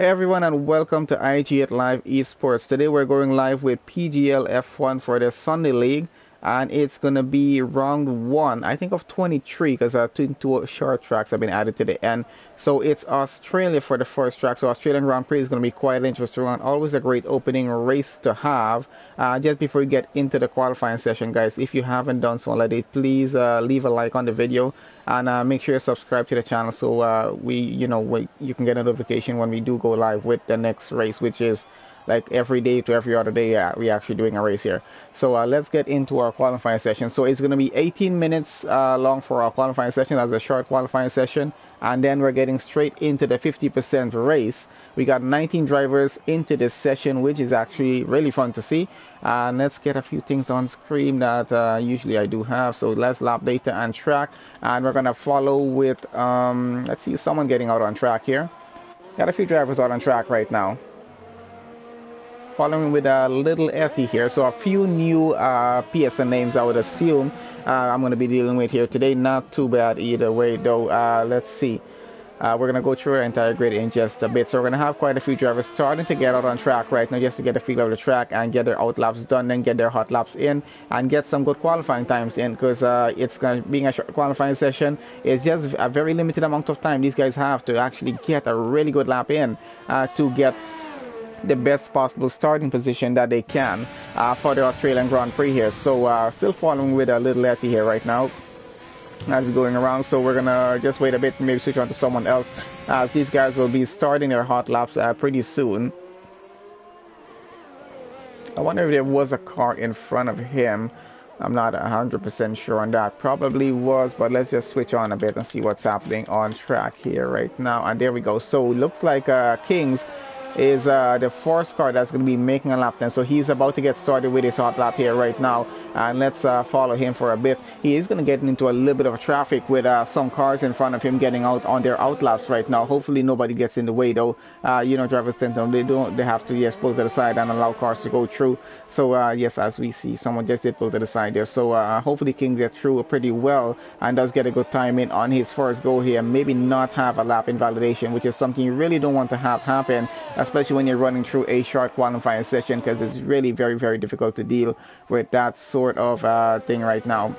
Hey everyone, and welcome to IG8Live Esports. Today we're going live with PGL F1 for the Sunday League, and it's gonna be round one, I think, of 23, because two short tracks have been added to the end. So it's Australia for the first track. So Australian Grand Prix is gonna be quite interesting and always a great opening race to have. Just before we get into the qualifying session, guys, if you haven't done so already, please leave a like on the video and make sure you subscribe to the channel so you can get a notification when we do go live with the next race, which is like every day to every other day. We're actually doing a race here. So let's get into our qualifying session. So it's going to be 18 minutes long for our qualifying session as a short qualifying session, and then we're getting straight into the 50% race. We got 19 drivers into this session, which is actually really fun to see. And let's get a few things on screen that usually I do have. So let's lap data and track, and we're gonna follow with let's see someone getting out on track here. Got a few drivers out on track right now. Following with a little Etty here, so a few new PSN names I would assume I'm going to be dealing with here today. Not too bad either way though. Let's see. We're going to go through our entire grid in just a bit. So we're going to have quite a few drivers starting to get out on track right now, just to get a feel of the track and get their out laps done, then get their hot laps in and get some good qualifying times in, because it's going to being a short qualifying session. It's just a very limited amount of time these guys have to actually get a really good lap in to get the best possible starting position that they can for the Australian Grand Prix here. So still following with a little Etty here right now as going around. So we're gonna just wait a bit and maybe switch on to someone else, as these guys will be starting their hot laps pretty soon. I wonder if there was a car in front of him. I'm not 100% sure on that. Probably was, but let's just switch on a bit and see what's happening on track here right now. And there we go. So looks like Kings is the first car that's going to be making a lap then. So he's about to get started with his hot lap here right now, and let's follow him for a bit. He is going to get into a little bit of traffic with some cars in front of him getting out on their out laps right now. Hopefully nobody gets in the way though. Drivers tend to, they have to pull to the side and allow cars to go through. So yes, as we see, someone just did pull to the side there. So hopefully King gets through pretty well and does get a good time in on his first go here. Maybe not have a lap invalidation, which is something you really don't want to have happen, especially when you're running through a short qualifying session, because it's really very, very difficult to deal with that sort of thing right now.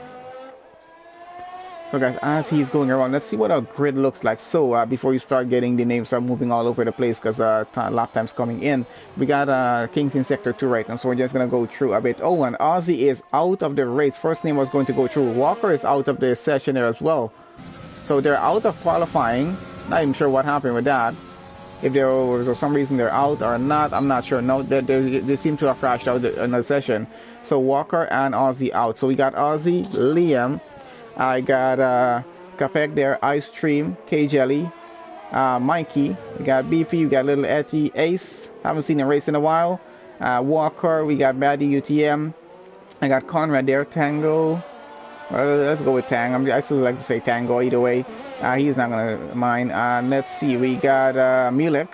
So guys, as he's going around, let's see what our grid looks like. So before you start getting the names start moving all over the place, because lap time's coming in, we got Kings in sector 2 right now, so we're just gonna go through a bit. Oh, and Aussie is out of the race. First name was going to go through. Walker is out of the session there as well, so they're out of qualifying. Not even sure what happened with that. If there was for some reason they're out or not, I'm not sure. No, they seem to have crashed out in the session. So Walker and Aussie out. So we got Aussie, Liam, I got Capek there, Ice Stream, K Jelly, Mikey, we got BP, we got Little Etty, Ace, haven't seen him race in a while, Walker, we got Maddie UTM, I got Conrad there, Tango. Let's go with Tang. I still like to say Tango either way. He's not gonna mind. Let's see. We got Mulek,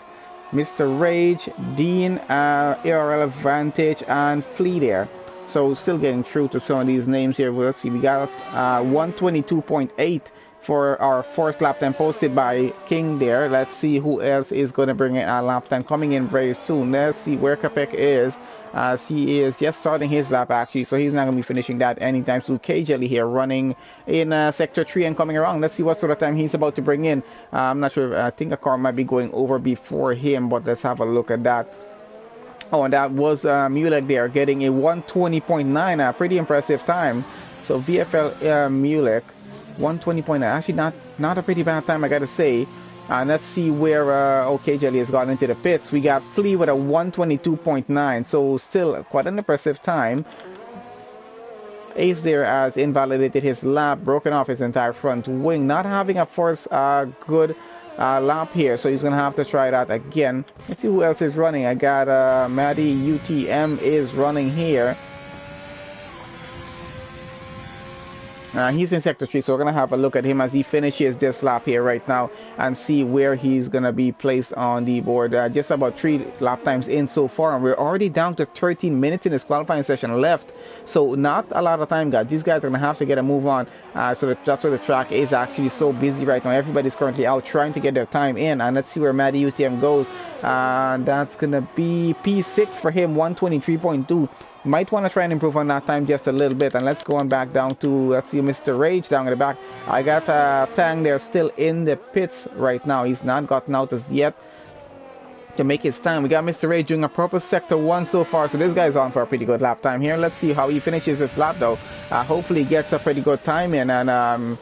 Mr. Rage, Dean, ARL Advantage, and Flea there. So still getting through to some of these names here. Let's see. We got 122.8 for our first lap time posted by King there. Let's see who else is going to bring in a lap time coming in very soon. Let's see where Capek is, as he is just starting his lap actually, so he's not going to be finishing that anytime soon. K Jelly here running in sector 3 and coming around. Let's see what sort of time he's about to bring in. I'm not sure. I think a car might be going over before him, but let's have a look at that. Oh, and that was Mulek there getting a 120.9, a pretty impressive time. So VFL Mulek 120.9, actually not a pretty bad time, I gotta say. Let's see where OK Jelly has gotten into the pits. We got Flea with a 122.9, so still quite an impressive time. Ace there has invalidated his lap, broken off his entire front wing, not having a first good lap here, so he's gonna have to try that again. Let's see who else is running. I got Maddie UTM is running here. He's in sector 3, so we're going to have a look at him as he finishes this lap here right now and see where he's going to be placed on the board. Just about 3 lap times in so far, and we're already down to 13 minutes in this qualifying session left, so not a lot of time, guys. These guys are going to have to get a move on, so that's why the track is actually so busy right now. Everybody's currently out trying to get their time in, and let's see where Maddie UTM goes. That's going to be P6 for him, 123.2. Might want to try and improve on that time just a little bit. And let's go on back down to, let's see, Mr. Rage down in the back. I got Tang there still in the pits right now. He's not gotten out as yet to make his time. We got Mr. Rage doing a proper sector 1 so far, so this guy's on for a pretty good lap time here. Let's see how he finishes this lap though. Hopefully he gets a pretty good time in, and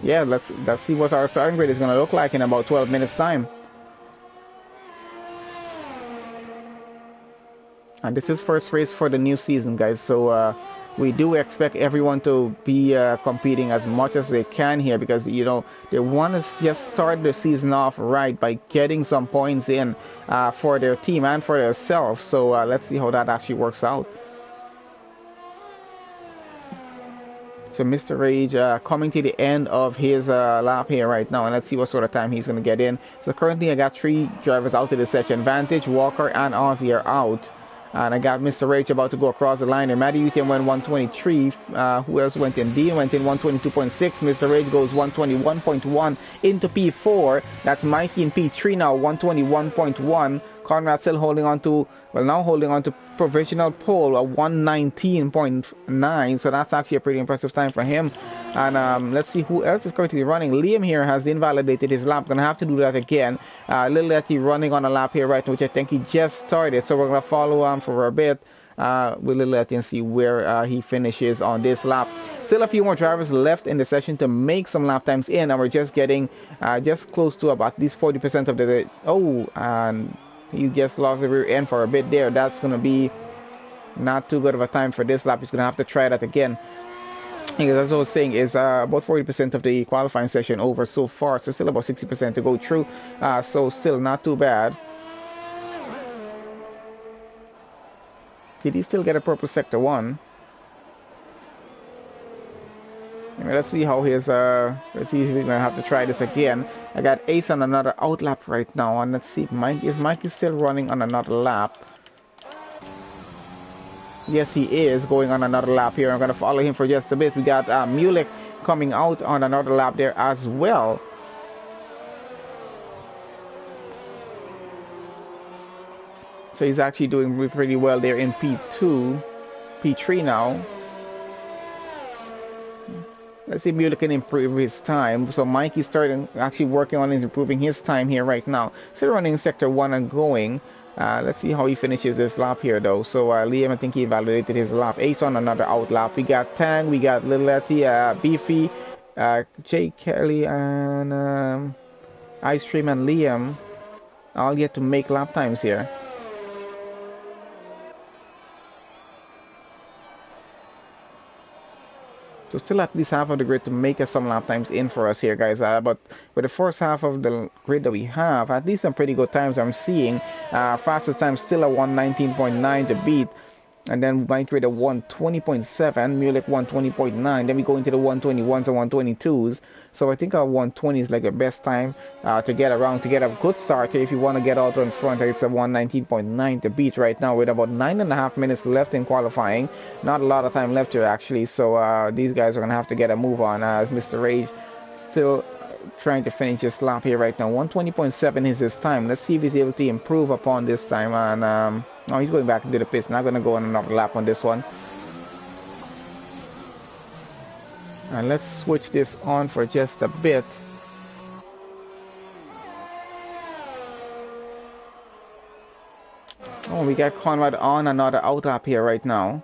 yeah, let's see what our starting grid is going to look like in about 12 minutes time. And this is first race for the new season, guys, so we do expect everyone to be competing as much as they can here, because, you know, they want to just start the season off right by getting some points in for their team and for themselves. So let's see how that actually works out. So Mr. Rage coming to the end of his lap here right now, and let's see what sort of time he's going to get in. So currently I got 3 drivers out of the session. Vantage, Walker, and Ozzy are out. And I got Mr. Rage about to go across the line. And Matty UTM went 123. Who else went in? Dean went in 122.6. Mr. Rage goes 121.1 into P4. That's Mikey in P3 now, 121.1. Conrad still holding on to, well, now holding on to provisional pole at 119.9. So that's actually a pretty impressive time for him. And let's see who else is currently running. Liam here has invalidated his lap. Gonna have to do that again. Little Letty running on a lap here right now, which I think he just started. So we're gonna follow him for a bit with Little Letty and see where he finishes on this lap. Still a few more drivers left in the session to make some lap times in, and we're just getting just close to about at least 40% of the. Oh, and he just lost the rear end for a bit there. That's gonna be not too good of a time for this lap. He's gonna have to try that again. Because as I was saying, is about 40% of the qualifying session over so far, so still about 60% to go through, so still not too bad. Did he still get a purple sector 1? Anyway, let's see how his let's see if we're gonna have to try this again. I got Ace on another out lap right now, and let's see, Mike is still running on another lap. Yes, he is going on another lap here. I'm going to follow him for just a bit. We got Mulek coming out on another lap there as well. So he's actually doing pretty well there in P2, P3 now. Let's see if Mulek can improve his time. So Mikey's starting actually working on improving his time here right now. Still running sector 1 and going. Let's see how he finishes this lap here though. So Liam, I think he validated his lap. Ace on another out lap. We got Tang, we got Little Letty, Beefy, Jay Kelly, and Ice Stream and Liam all yet to make lap times here. So still at least half of the grid to make us some lap times in for us here, guys. But with the first half of the grid that we have, at least some pretty good times I'm seeing. Fastest time still at 119.9 to beat. And then Mike Grid at 120.7, Mulek 120.9. Then we go into the 121s and 122s. So I think our 120 is like the best time to get around, to get a good start. If you want to get out in front, it's a 119.9 to beat right now with about 9.5 minutes left in qualifying. Not a lot of time left here actually. So these guys are going to have to get a move on as Mr. Rage still trying to finish his lap here right now. 120.7 is his time. Let's see if he's able to improve upon this time. And no, he's going back into the pits. Not going to go on another lap on this one. And let's switch this on for just a bit. Oh, we got Conrad on another out lap here right now.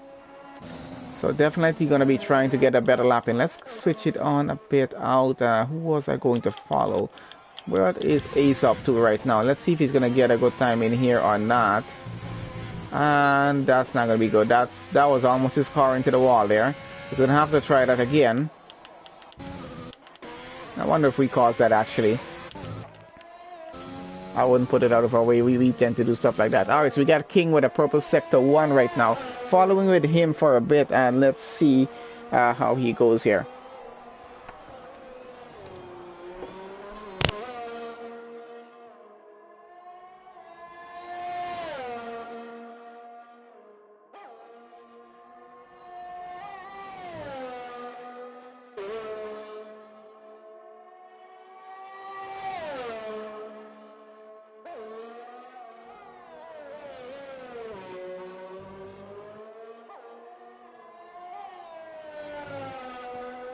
So definitely going to be trying to get a better lap in. Let's switch it on a bit out. Who was I going to follow? Where is Ace up to right now? Let's see if he's going to get a good time in here or not. And that's not going to be good. That was almost his car into the wall there. He's going to have to try that again. I wonder if we caused that actually. I wouldn't put it out of our way. We tend to do stuff like that. Alright, so we got King with a purple sector 1 right now. Following with him for a bit, and let's see how he goes here.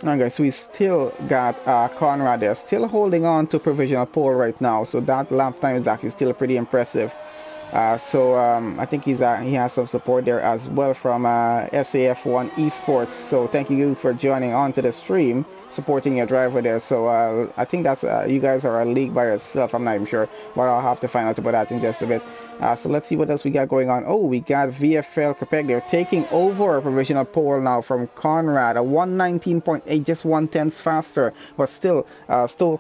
Okay, so we still got Conrad there, still holding on to provisional pole right now. So that lap time is actually still pretty impressive. I think he has some support there as well from SAF1 Esports. So thank you for joining on to the stream, supporting your driver there. So I think that's you guys are a league by yourself. I'm not even sure, but I'll have to find out about that in just a bit. So let's see what else we got going on. Oh, we got VFL Quebec. They're taking over a provisional pole now from Conrad. A 119.8, just 1/10 faster, but still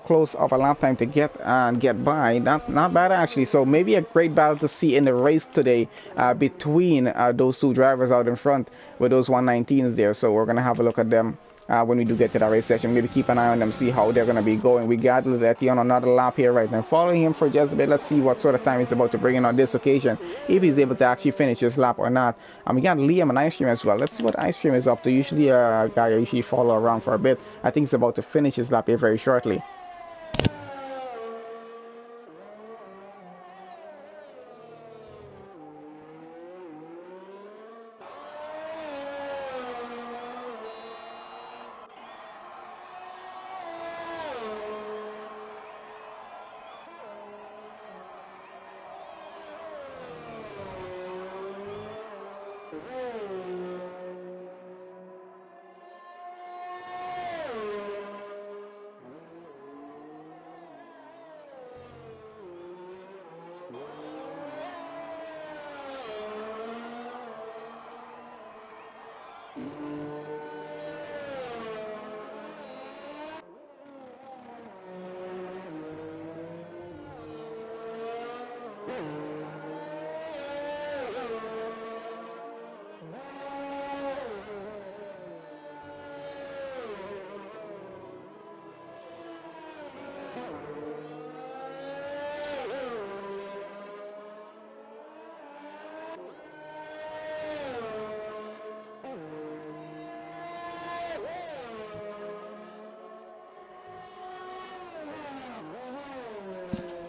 close of a lap time to get by. Not bad actually. So maybe a great battle to see in the race today between those two drivers out in front with those 119s there. So we're gonna have a look at them when we do get to that race session. Maybe keep an eye on them, see how they're going to be going. We got Ledetti on another lap here right now, following him for just a bit. Let's see what sort of time he's about to bring in on this occasion, if he's able to actually finish his lap or not. We got Liam and Ice Cream as well. Let's see what Ice Cream is up to. Usually a guy I usually follow around for a bit. I think he's about to finish his lap here very shortly.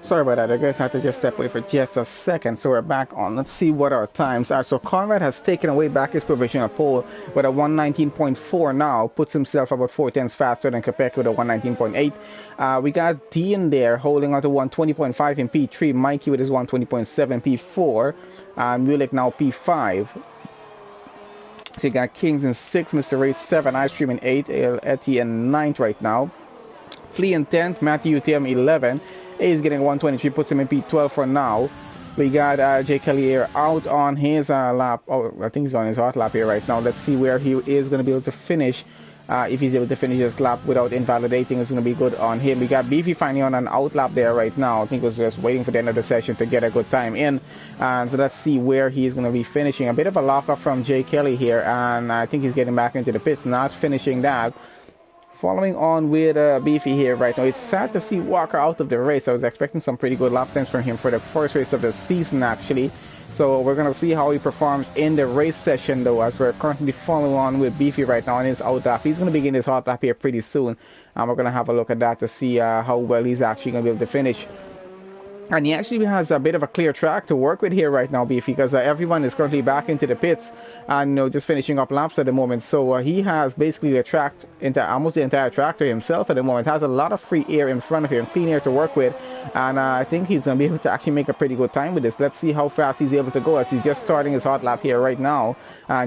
Sorry about that, I guess I had to just step away for just a second. So we're back on. Let's see what our times are. So Conrad has taken away back his provisional pole with a 119.4 now, puts himself about 4/10 faster than Quebec with a 119.8. We got Dean there holding on to 120.5 in P3, Mikey with his 120.7 P4, Mulek now P5. So you got Kings in 6, Mr. Race 7, Ice Cream in 8, Etty in 9th right now. Flea in 10th, Matthew UTM 11. A is getting 123, puts him in P12 for now. We got Jay Kelly here out on his lap. Oh, I think he's on his hot lap here right now. Let's see where he is going to be able to finish. If he's able to finish his lap without invalidating, it's going to be good on him. We got Beefy finally on an out lap there right now. I think he was just waiting for the end of the session to get a good time in. And so let's see where he's going to be finishing. A bit of a lockup from Jay Kelly here, and I think he's getting back into the pits, not finishing that. Following on with Beefy here right now. It's sad to see Walker out of the race. I was expecting some pretty good lap times from him for the first race of the season actually. So we're going to see how he performs in the race session though, as we're currently following on with Beefy right now on his out lap. He's going to begin his hot lap here pretty soon. And we're going to have a look at that to see how well he's actually going to be able to finish. And he actually has a bit of a clear track to work with here right now, Beefy, because everyone is currently back into the pits and just finishing up laps at the moment. So he has basically the track into almost the entire track to himself at the moment. Has a lot of free air in front of him, clean air to work with, and I think he's going to be able to actually make a pretty good time with this. Let's see how fast he's able to go as he's just starting his hot lap here right now.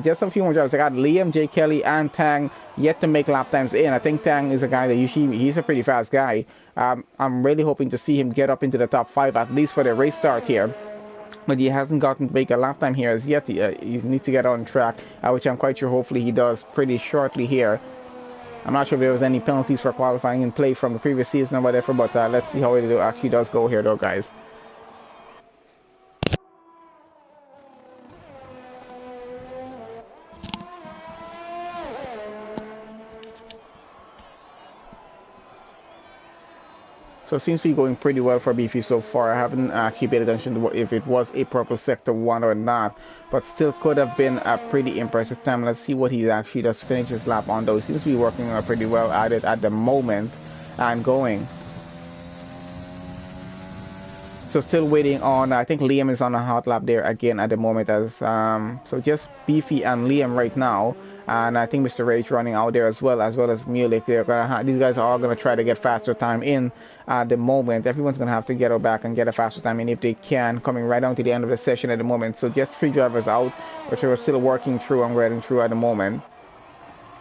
Just a few more drivers. I got Liam, Jay Kelly, and Tang yet to make lap times in. I think Tang is a guy that he's a pretty fast guy. I'm really hoping to see him get up into the top 5 at least for the race start here. But he hasn't gotten to make a lap time here as yet. He needs to get on track, which I'm quite sure hopefully he does pretty shortly here. I'm not sure if there was any penalties for qualifying in play from the previous season or whatever, but let's see how it actually does go here though, guys. So it seems to be going pretty well for Beefy so far. I haven't actually paid attention to if it was a purple sector 1 or not, but still could have been a pretty impressive time. Let's see what he actually does finish his lap on though. He seems to be working pretty well at it at the moment and going. So still waiting on, I think Liam is on a hot lap there again at the moment as, so just Beefy and Liam right now. and I think Mr. Rage running out there as well as Mulek. These guys are all gonna try to get faster time in at the moment. Everyone's gonna have to get her back and get a faster time in if they can, coming right down to the end of the session at the moment. So just 3 drivers out, which we're still working through and riding through at the moment.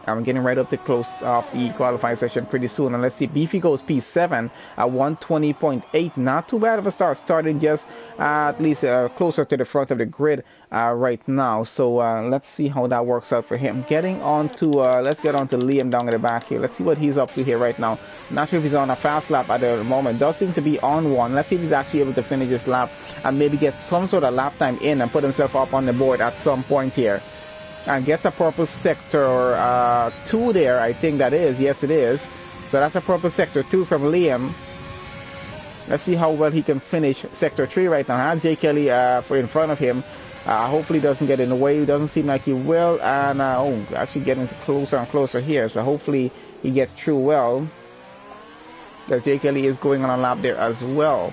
I'm getting right up to close of the qualifying session pretty soon. And let's see, Beefy goes P7 at 120.8. Not too bad of a start, starting just at least closer to the front of the grid right now. So let's see how that works out for him. Getting on to, let's get on to Liam down at the back here. Let's see what he's up to here right now. Not sure if he's on a fast lap at the moment. Does seem to be on one. Let's see if he's actually able to finish this lap and maybe get some sort of lap time in and put himself up on the board at some point here. And gets a purple sector 2 there, I think that is. Yes, it is. So that's a purple sector 2 from Liam. Let's see how well he can finish sector 3 right now. Has Jay Kelly in front of him. Hopefully doesn't get in the way. It doesn't seem like he will. And actually getting closer and closer here. So hopefully he gets through well. Because Jay Kelly is going on a lap there as well.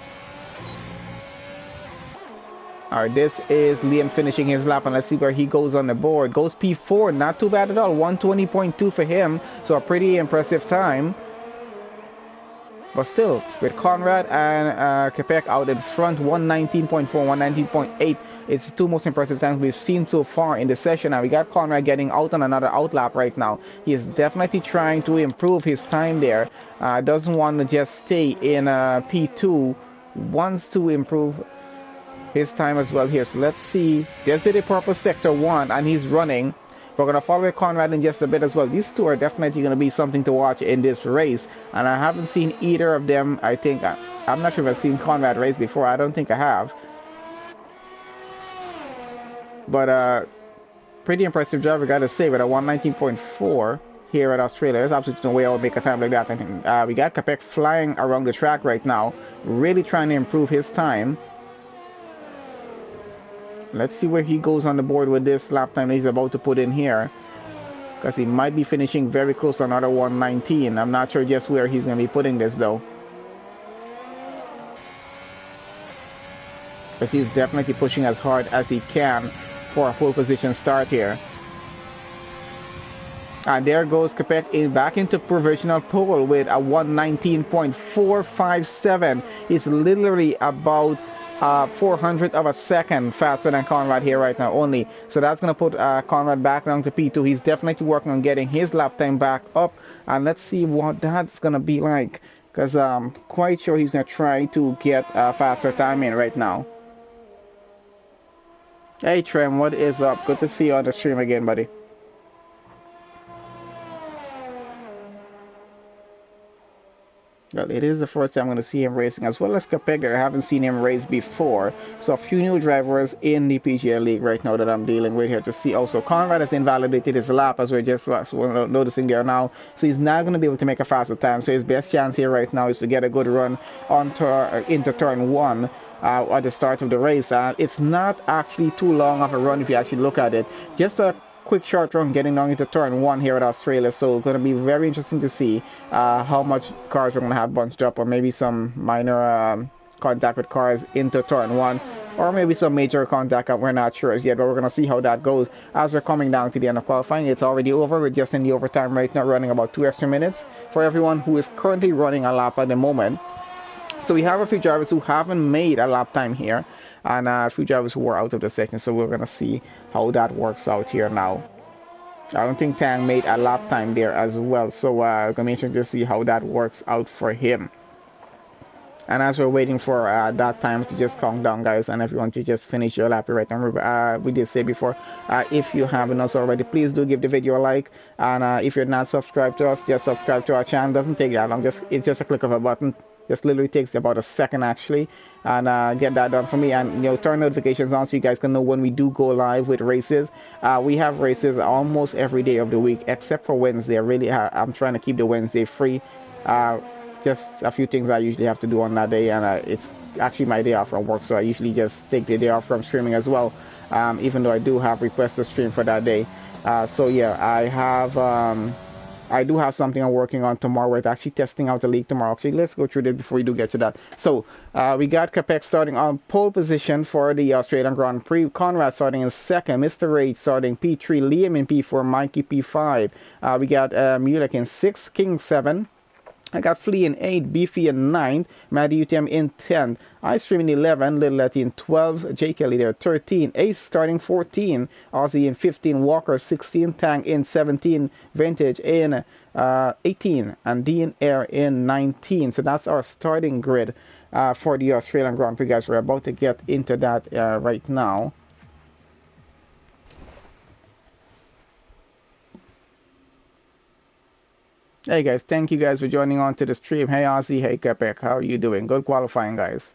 Alright, this is Liam finishing his lap, and let's see where he goes on the board. Goes P4, not too bad at all. 120.2 for him, so a pretty impressive time. But still, with Conrad and Quebec out in front, 119.4, 119.8. It's the 2 most impressive times we've seen so far in the session. And we got Conrad getting out on another outlap right now. He is definitely trying to improve his time there. Doesn't want to just stay in P2. Wants to improve his time as well here. So let's see. Just did a purple sector 1 and he's running. We're going to follow Conrad in just a bit as well. These two are definitely going to be something to watch in this race. And I haven't seen either of them. I think, I'm not sure if I've seen Conrad race before. I don't think I have. But pretty impressive driver, got to say, with a 119.4 here at Australia. There's absolutely no way I would make a time like that. I think we got Quebec flying around the track right now. Really trying to improve his time. Let's see where he goes on the board with this lap time he's about to put in here. Because he might be finishing very close to another 119. I'm not sure just where he's going to be putting this though. Because he's definitely pushing as hard as he can for a pole position start here. And there goes Quebec back into provisional pole with a 119.457. He's literally about 400th of a second faster than Conrad here right now only. So that's going to put Conrad back down to P2. He's definitely working on getting his lap time back up. And let's see what that's going to be like. Because I'm quite sure he's going to try to get a faster time in right now. Hey Trem, what is up? Good to see you on the stream again, buddy. Well, it is the first time I'm going to see him racing, as well as Capega. I haven't seen him race before. So a few new drivers in the PGL League right now that I'm dealing with here to see. Also, Conrad has invalidated his lap, as we're just noticing there now. So he's not going to be able to make a faster time. So his best chance here right now is to get a good run on into turn 1 at the start of the race. It's not actually too long of a run if you actually look at it. Just a quick short run getting down into turn 1 here at Australia. So it's going to be very interesting to see how much cars we're going to have bunched up, or maybe some minor contact with cars into turn 1, or maybe some major contact. We're not sure as yet, but we're going to see how that goes as we're coming down to the end of qualifying. It's already over. We're just in the overtime right now, running about 2 extra minutes for everyone who is currently running a lap at the moment. So we have a few drivers who haven't made a lap time here, and a few drivers who are out of the section. So we're going to see how that works out here now. I don't think Tang made a lap time there as well. So we're going to be interested to see how that works out for him. And as we're waiting for that time to just count down, guys, and everyone to just finish your lap right now, we did say before, if you haven't also already, please do give the video a like. And if you're not subscribed to us, just subscribe to our channel. It doesn't take that long. It's just a click of a button. Just literally takes about a second actually, and get that done for me, and turn notifications on so you guys can know when we do go live with races. We have races almost every day of the week except for Wednesday. I'm trying to keep the Wednesday free. Just a few things I usually have to do on that day, and it's actually my day off from work, so I usually just take the day off from streaming as well, even though I do have requests to stream for that day. So yeah, I have I do have something I'm working on tomorrow. We're actually testing out the league tomorrow. Actually, let's go through this before we do get to that. So we got Quebec starting on pole position for the Australian Grand Prix. Conrad starting in second. Mr. Rage starting P3. Liam in P4. Mikey P5. We got Mulek in 6. King 7. I got Flea in 8, Beefy in 9, Maddie UTM in 10, iStream in 11, Little Letty in 12, J Kelly there 13, Ace starting 14, Aussie in 15, Walker 16, Tang in 17, Vintage in 18, and Dean Air in 19. So that's our starting grid for the Australian Grand Prix, guys. We're about to get into that right now. Hey guys, thank you guys for joining on to the stream. Hey Ozzy, hey Quebec, how are you doing? Good qualifying, guys.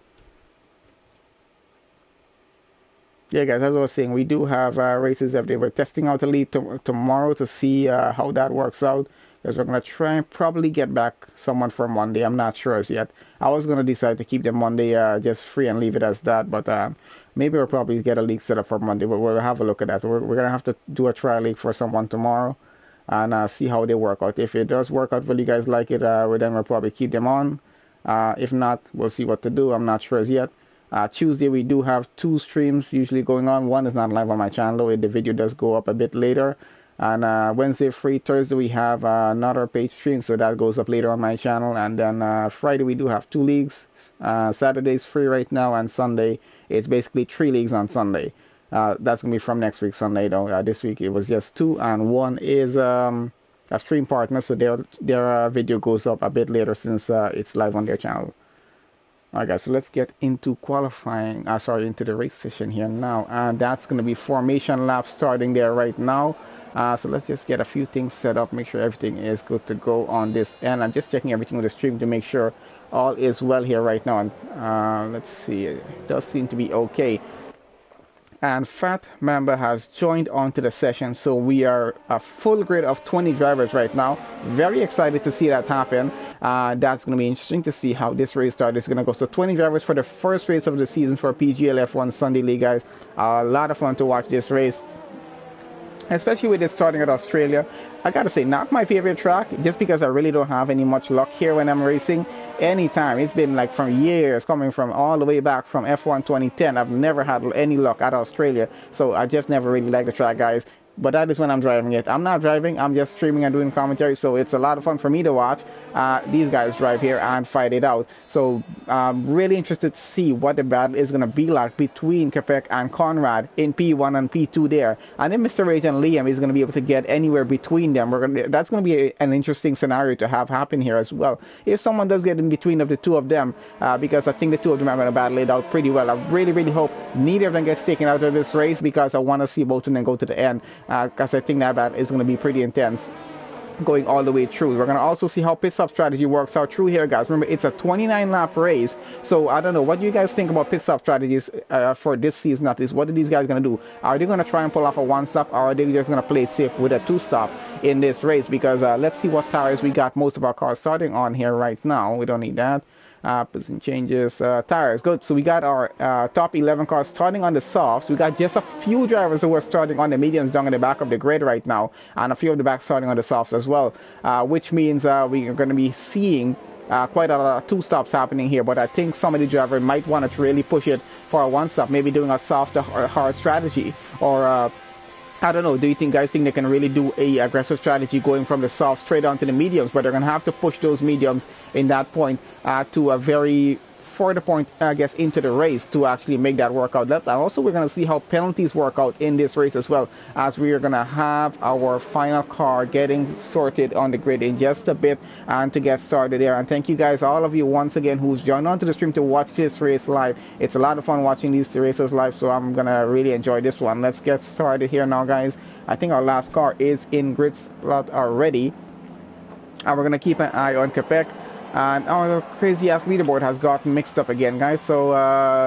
Yeah guys, as I was saying, we do have races every day. We're testing out the lead tomorrow to see how that works out, because we're going to try and probably get back someone for Monday. I'm not sure as yet. I was going to decide to keep the Monday just free and leave it as that, but maybe we'll probably get a league set up for Monday, but we'll have a look at that. We're going to have to do a trial league for someone tomorrow and see how they work out. If it does work out well, you guys like it, then we'll probably keep them on. If not, we'll see what to do. I'm not sure as yet. Tuesday we do have 2 streams usually going on. One is not live on my channel, though the video does go up a bit later. And Wednesday free. Thursday we have another page stream, so that goes up later on my channel. And then Friday we do have 2 leagues. Saturday's free right now, and Sunday it's basically 3 leagues on Sunday. That's gonna be from next week Sunday though. This week it was just 2, and one is a stream partner, so their video goes up a bit later since it's live on their channel. Alright guys, so let's get into qualifying, into the race session here now, and that's gonna be formation lap starting there right now. So let's just get a few things set up, make sure everything is good to go on this end. I'm just checking everything with the stream to make sure all is well here right now, and let's see, it does seem to be okay. And Fat Member has joined onto the session, so we are a full grid of 20 drivers right now. Very excited to see that happen. That's going to be interesting to see how this race start is going to go. So 20 drivers for the first race of the season for PGL F1 Sunday League, guys. A lot of fun to watch this race, especially with it starting at Australia. I gotta say, not my favorite track, just because I really don't have any much luck here when I'm racing. Anytime, it's been like from years, coming from all the way back from F1 2010, I've never had any luck at Australia, so I just never really liked the track, guys. But that is when I'm driving it. I'm not driving, I'm just streaming and doing commentary, so it's a lot of fun for me to watch these guys drive here and fight it out. So I'm really interested to see what the battle is going to be like between Quebec and Conrad in P1 and P2 there. And then Mr. Rage and Liam is going to be able to get anywhere between them. That's going to be an interesting scenario to have happen here as well. If someone does get in between of the two of them, because I think the two of them are going to battle it out pretty well. I really, really hope neither of them gets taken out of this race, because I want to see both of them go to the end. Because I think that is going to be pretty intense going all the way through. We're going to also see how pit stop strategy works out through here, guys. Remember, it's a 29 lap race, so I don't know what you guys think about pit stop strategies for this season. At least, what are these guys going to do? Are they going to try and pull off a 1-stop, or are they just going to play it safe with a 2-stop in this race? Because let's see what tires we got most of our cars starting on here right now. We don't need that. Position changes, tires, good. So we got our top 11 cars starting on the softs. We got just a few drivers who are starting on the mediums down in the back of the grid right now, and a few of the back starting on the softs as well, which means we are going to be seeing quite a lot of 2-stops happening here. But I think some of the drivers might want to really push it for a 1-stop, maybe doing a soft or hard strategy, or I don't know. Do you guys think they can really do a aggressive strategy going from the soft straight onto the mediums? But they're going to have to push those mediums in that point to a very further point, I guess, into the race to actually make that work out. Also, we're going to see how penalties work out in this race as well, as we are going to have our final car getting sorted on the grid in just a bit and to get started there. And thank you guys, all of you once again who's joined onto the stream to watch this race live. It's a lot of fun watching these races live, so I'm going to really enjoy this one. Let's get started here now, guys. I think our last car is in grid slot already, and we're going to keep an eye on Quebec. And our crazy ass leaderboard has gotten mixed up again, guys, so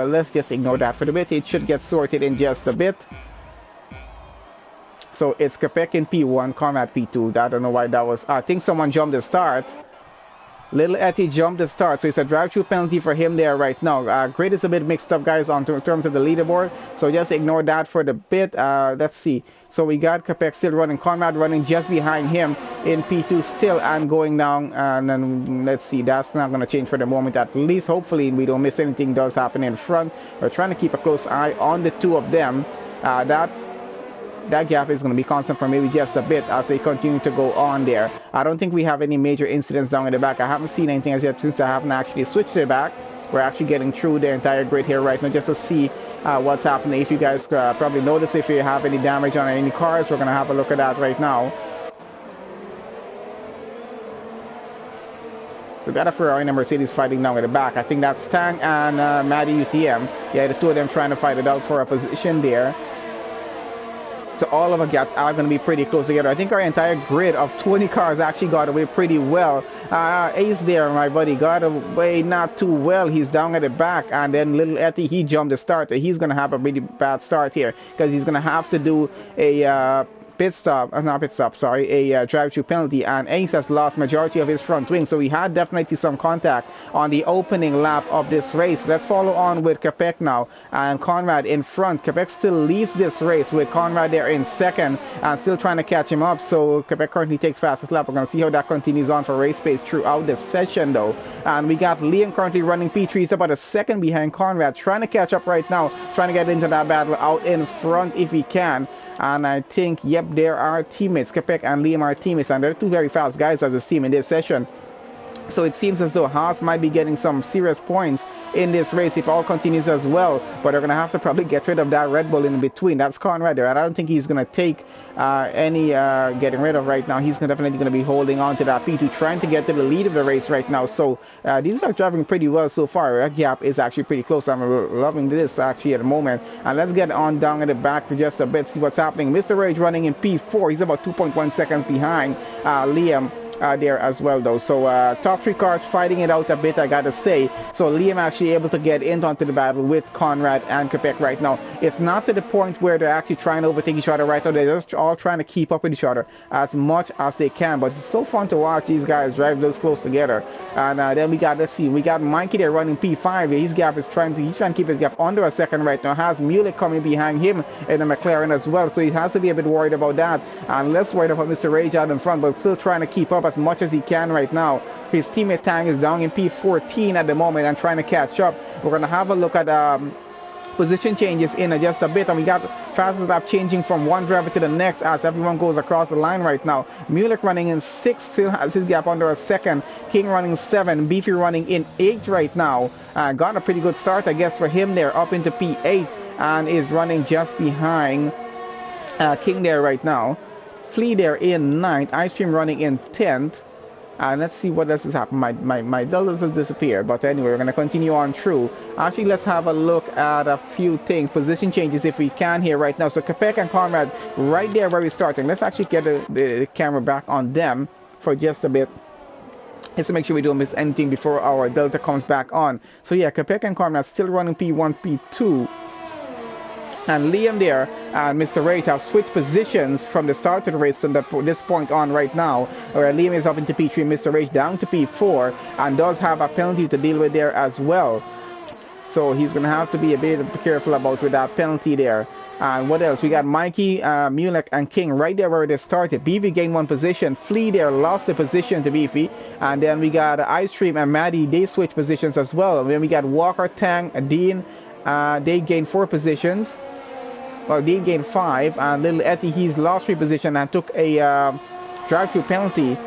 let's just ignore that for a bit. It should get sorted in just a bit. So it's Quebec in P1, Conrad P2. I don't know why that was. I think someone jumped the start. Little Etty jumped the start, so it's a drive-through penalty for him there right now. Grid is a bit mixed up, guys, in terms of the leaderboard, so just ignore that for the bit. Let's see. So we got Capek still running, Conrad running just behind him in P2 still and going down. And then let's see, that's not going to change for the moment, at least. Hopefully we don't miss anything does happen in front. We're trying to keep a close eye on the two of them. That gap is going to be constant for maybe just a bit as they continue to go on there. I don't think we have any major incidents down in the back. I haven't seen anything as yet since I haven't actually switched it back. We're actually getting through the entire grid here right now just to see what's happening. If you guys probably notice if you have any damage on any cars, we're going to have a look at that right now. We got a Ferrari and a Mercedes fighting down at the back. I think that's Tang and Maddie UTM. Yeah, the two of them trying to fight it out for a position there. So all of our gaps are going to be pretty close together. I think our entire grid of 20 cars actually got away pretty well. Ace there, my buddy, got away not too well. He's down at the back. And then little Etty, he jumped the starter. He's going to have a really bad start here because he's going to have to do a a drive-through penalty, and Ace has lost majority of his front wing, so we had definitely some contact on the opening lap of this race. Let's follow on with Capek now, and Conrad in front. Capek still leads this race with Conrad there in second and still trying to catch him up, so Capek currently takes fastest lap. We're going to see how that continues on for race pace throughout the session though. And we got Liam currently running P3. He's about a second behind Conrad, trying to catch up right now, trying to get into that battle out in front if he can. And I think, yep, there are teammates. Capek and Liam are teammates, and they're two very fast guys as a team in this session. So it seems as though Haas might be getting some serious points in this race if all continues as well. But they're going to have to probably get rid of that Red Bull in between. That's Conrad there. I don't think he's going to take any getting rid of right now. He's definitely going to be holding on to that P2, trying to get to the lead of the race right now. So these guys are driving pretty well so far. That gap is actually pretty close. I'm loving this actually at the moment. And let's get on down at the back for just a bit, see what's happening. Mr. Rage running in P4. He's about 2.1 seconds behind Liam there as well though. So top three cars fighting it out a bit, I gotta say. So Liam actually able to get into the battle with Conrad and Capek right now. It's not to the point where they're actually trying to overtake each other right now. They're just all trying to keep up with each other as much as they can. But it's so fun to watch these guys drive those close together. And then we got, let's see, we got Mikey there running P5. His gap is trying to keep his gap under a second right now. Has Mulek coming behind him in the McLaren as well. So he has to be a bit worried about that. And less worried about Mr. Rage out in front, but still trying to keep up as much as he can right now. His teammate Tang is down in P14 at the moment and trying to catch up. We're going to have a look at position changes in just a bit, and we got fastest lap changing from one driver to the next as everyone goes across the line right now. Mulek running in 6, still has his gap under a second. King running 7, Beefy running in 8 right now. Got a pretty good start, I guess, for him there, up into P8, and is running just behind King there right now. Flea there in 9th, Ice Cream running in 10th. And let's see what else has happened. My dollars has disappeared, but anyway, we're going to continue on through. Actually, let's have a look at a few things, position changes if we can here right now. So Capek and Conrad right there where we're starting. Let's actually get the camera back on them for just a bit, just to make sure we don't miss anything before our Delta comes back on. So yeah, Capek and Conrad still running P1, P2. And Liam there and Mr. Rage have switched positions from the start of the race to this point on right now, where Liam is up into P3, Mr. Rage down to P4, and does have a penalty to deal with there as well. So he's going to have to be a bit careful about with that penalty there. And what else? We got Mikey, Mulek, and King right there where they started. Beefy gained one position. Flea there lost the position to Beefy. And then we got Ice Cream and Maddie, they switched positions as well. And then we got Walker, Tang, Dean, they gained 4 positions. Well, Dean gained 5, and little Etty, he's lost 3 positions and took a drive-through penalty.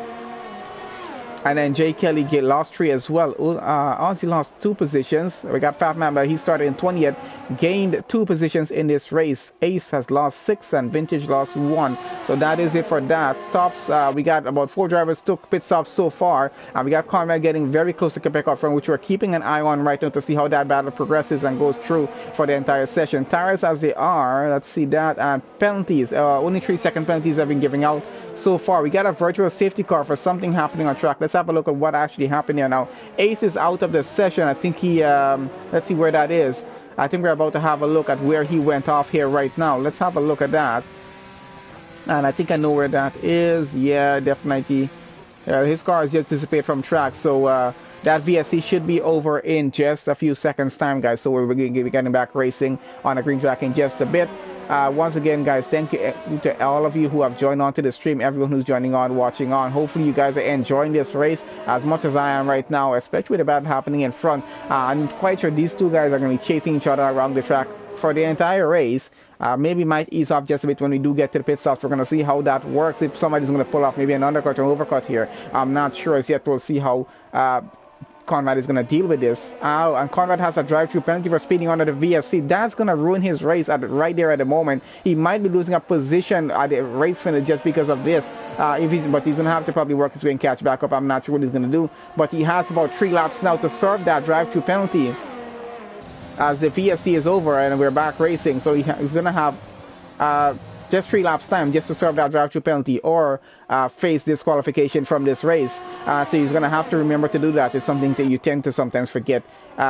And then Jay Kelly lost 3 as well. Ozzy lost 2 positions. We got Fat Man, but he started in 20th, gained 2 positions in this race. Ace has lost 6 and Vintage lost 1. So that is it for that. Stops, we got about 4 drivers took pit stops so far. And we got Conrad getting very close to Capek up front, which we're keeping an eye on right now to see how that battle progresses and goes through for the entire session. Tires as they are, let's see that. And penalties, only 3-second penalties have been giving out so far. We got a virtual safety car for something happening on track. Let's have a look at what actually happened here now. Ace is out of the session. I think he, let's see where that is. I think we're about to have a look at where he went off here right now. Let's have a look at that. And I think I know where that is. Yeah, definitely. His car is yet to dissipate from track, so that VSC should be over in just a few seconds time, guys. So we're going to be getting back racing on a green track in just a bit. Once again, guys, thank you to all of you who have joined on to the stream, everyone who's joining on, watching on. Hopefully you guys are enjoying this race as much as I am right now, especially with the battle happening in front. I'm quite sure these two guys are going to be chasing each other around the track for the entire race. Maybe might ease off just a bit when we do get to the pit stops. We're going to see how that works, if somebody's going to pull off maybe an undercut or overcut here. I'm not sure as yet. We'll see how Conrad is going to deal with this. And Conrad has a drive-through penalty for speeding under the VSC. That's going to ruin his race right there at the moment. He might be losing a position at the race finish just because of this. But he's going to have to probably work his way and catch back up. I'm not sure what he's going to do. But he has about 3 laps now to serve that drive-through penalty as the VSC is over and we're back racing. So he's going to have just 3 laps time just to serve that drive-through penalty or face disqualification from this race. So he's going to have to remember to do that. It's something that you tend to sometimes forget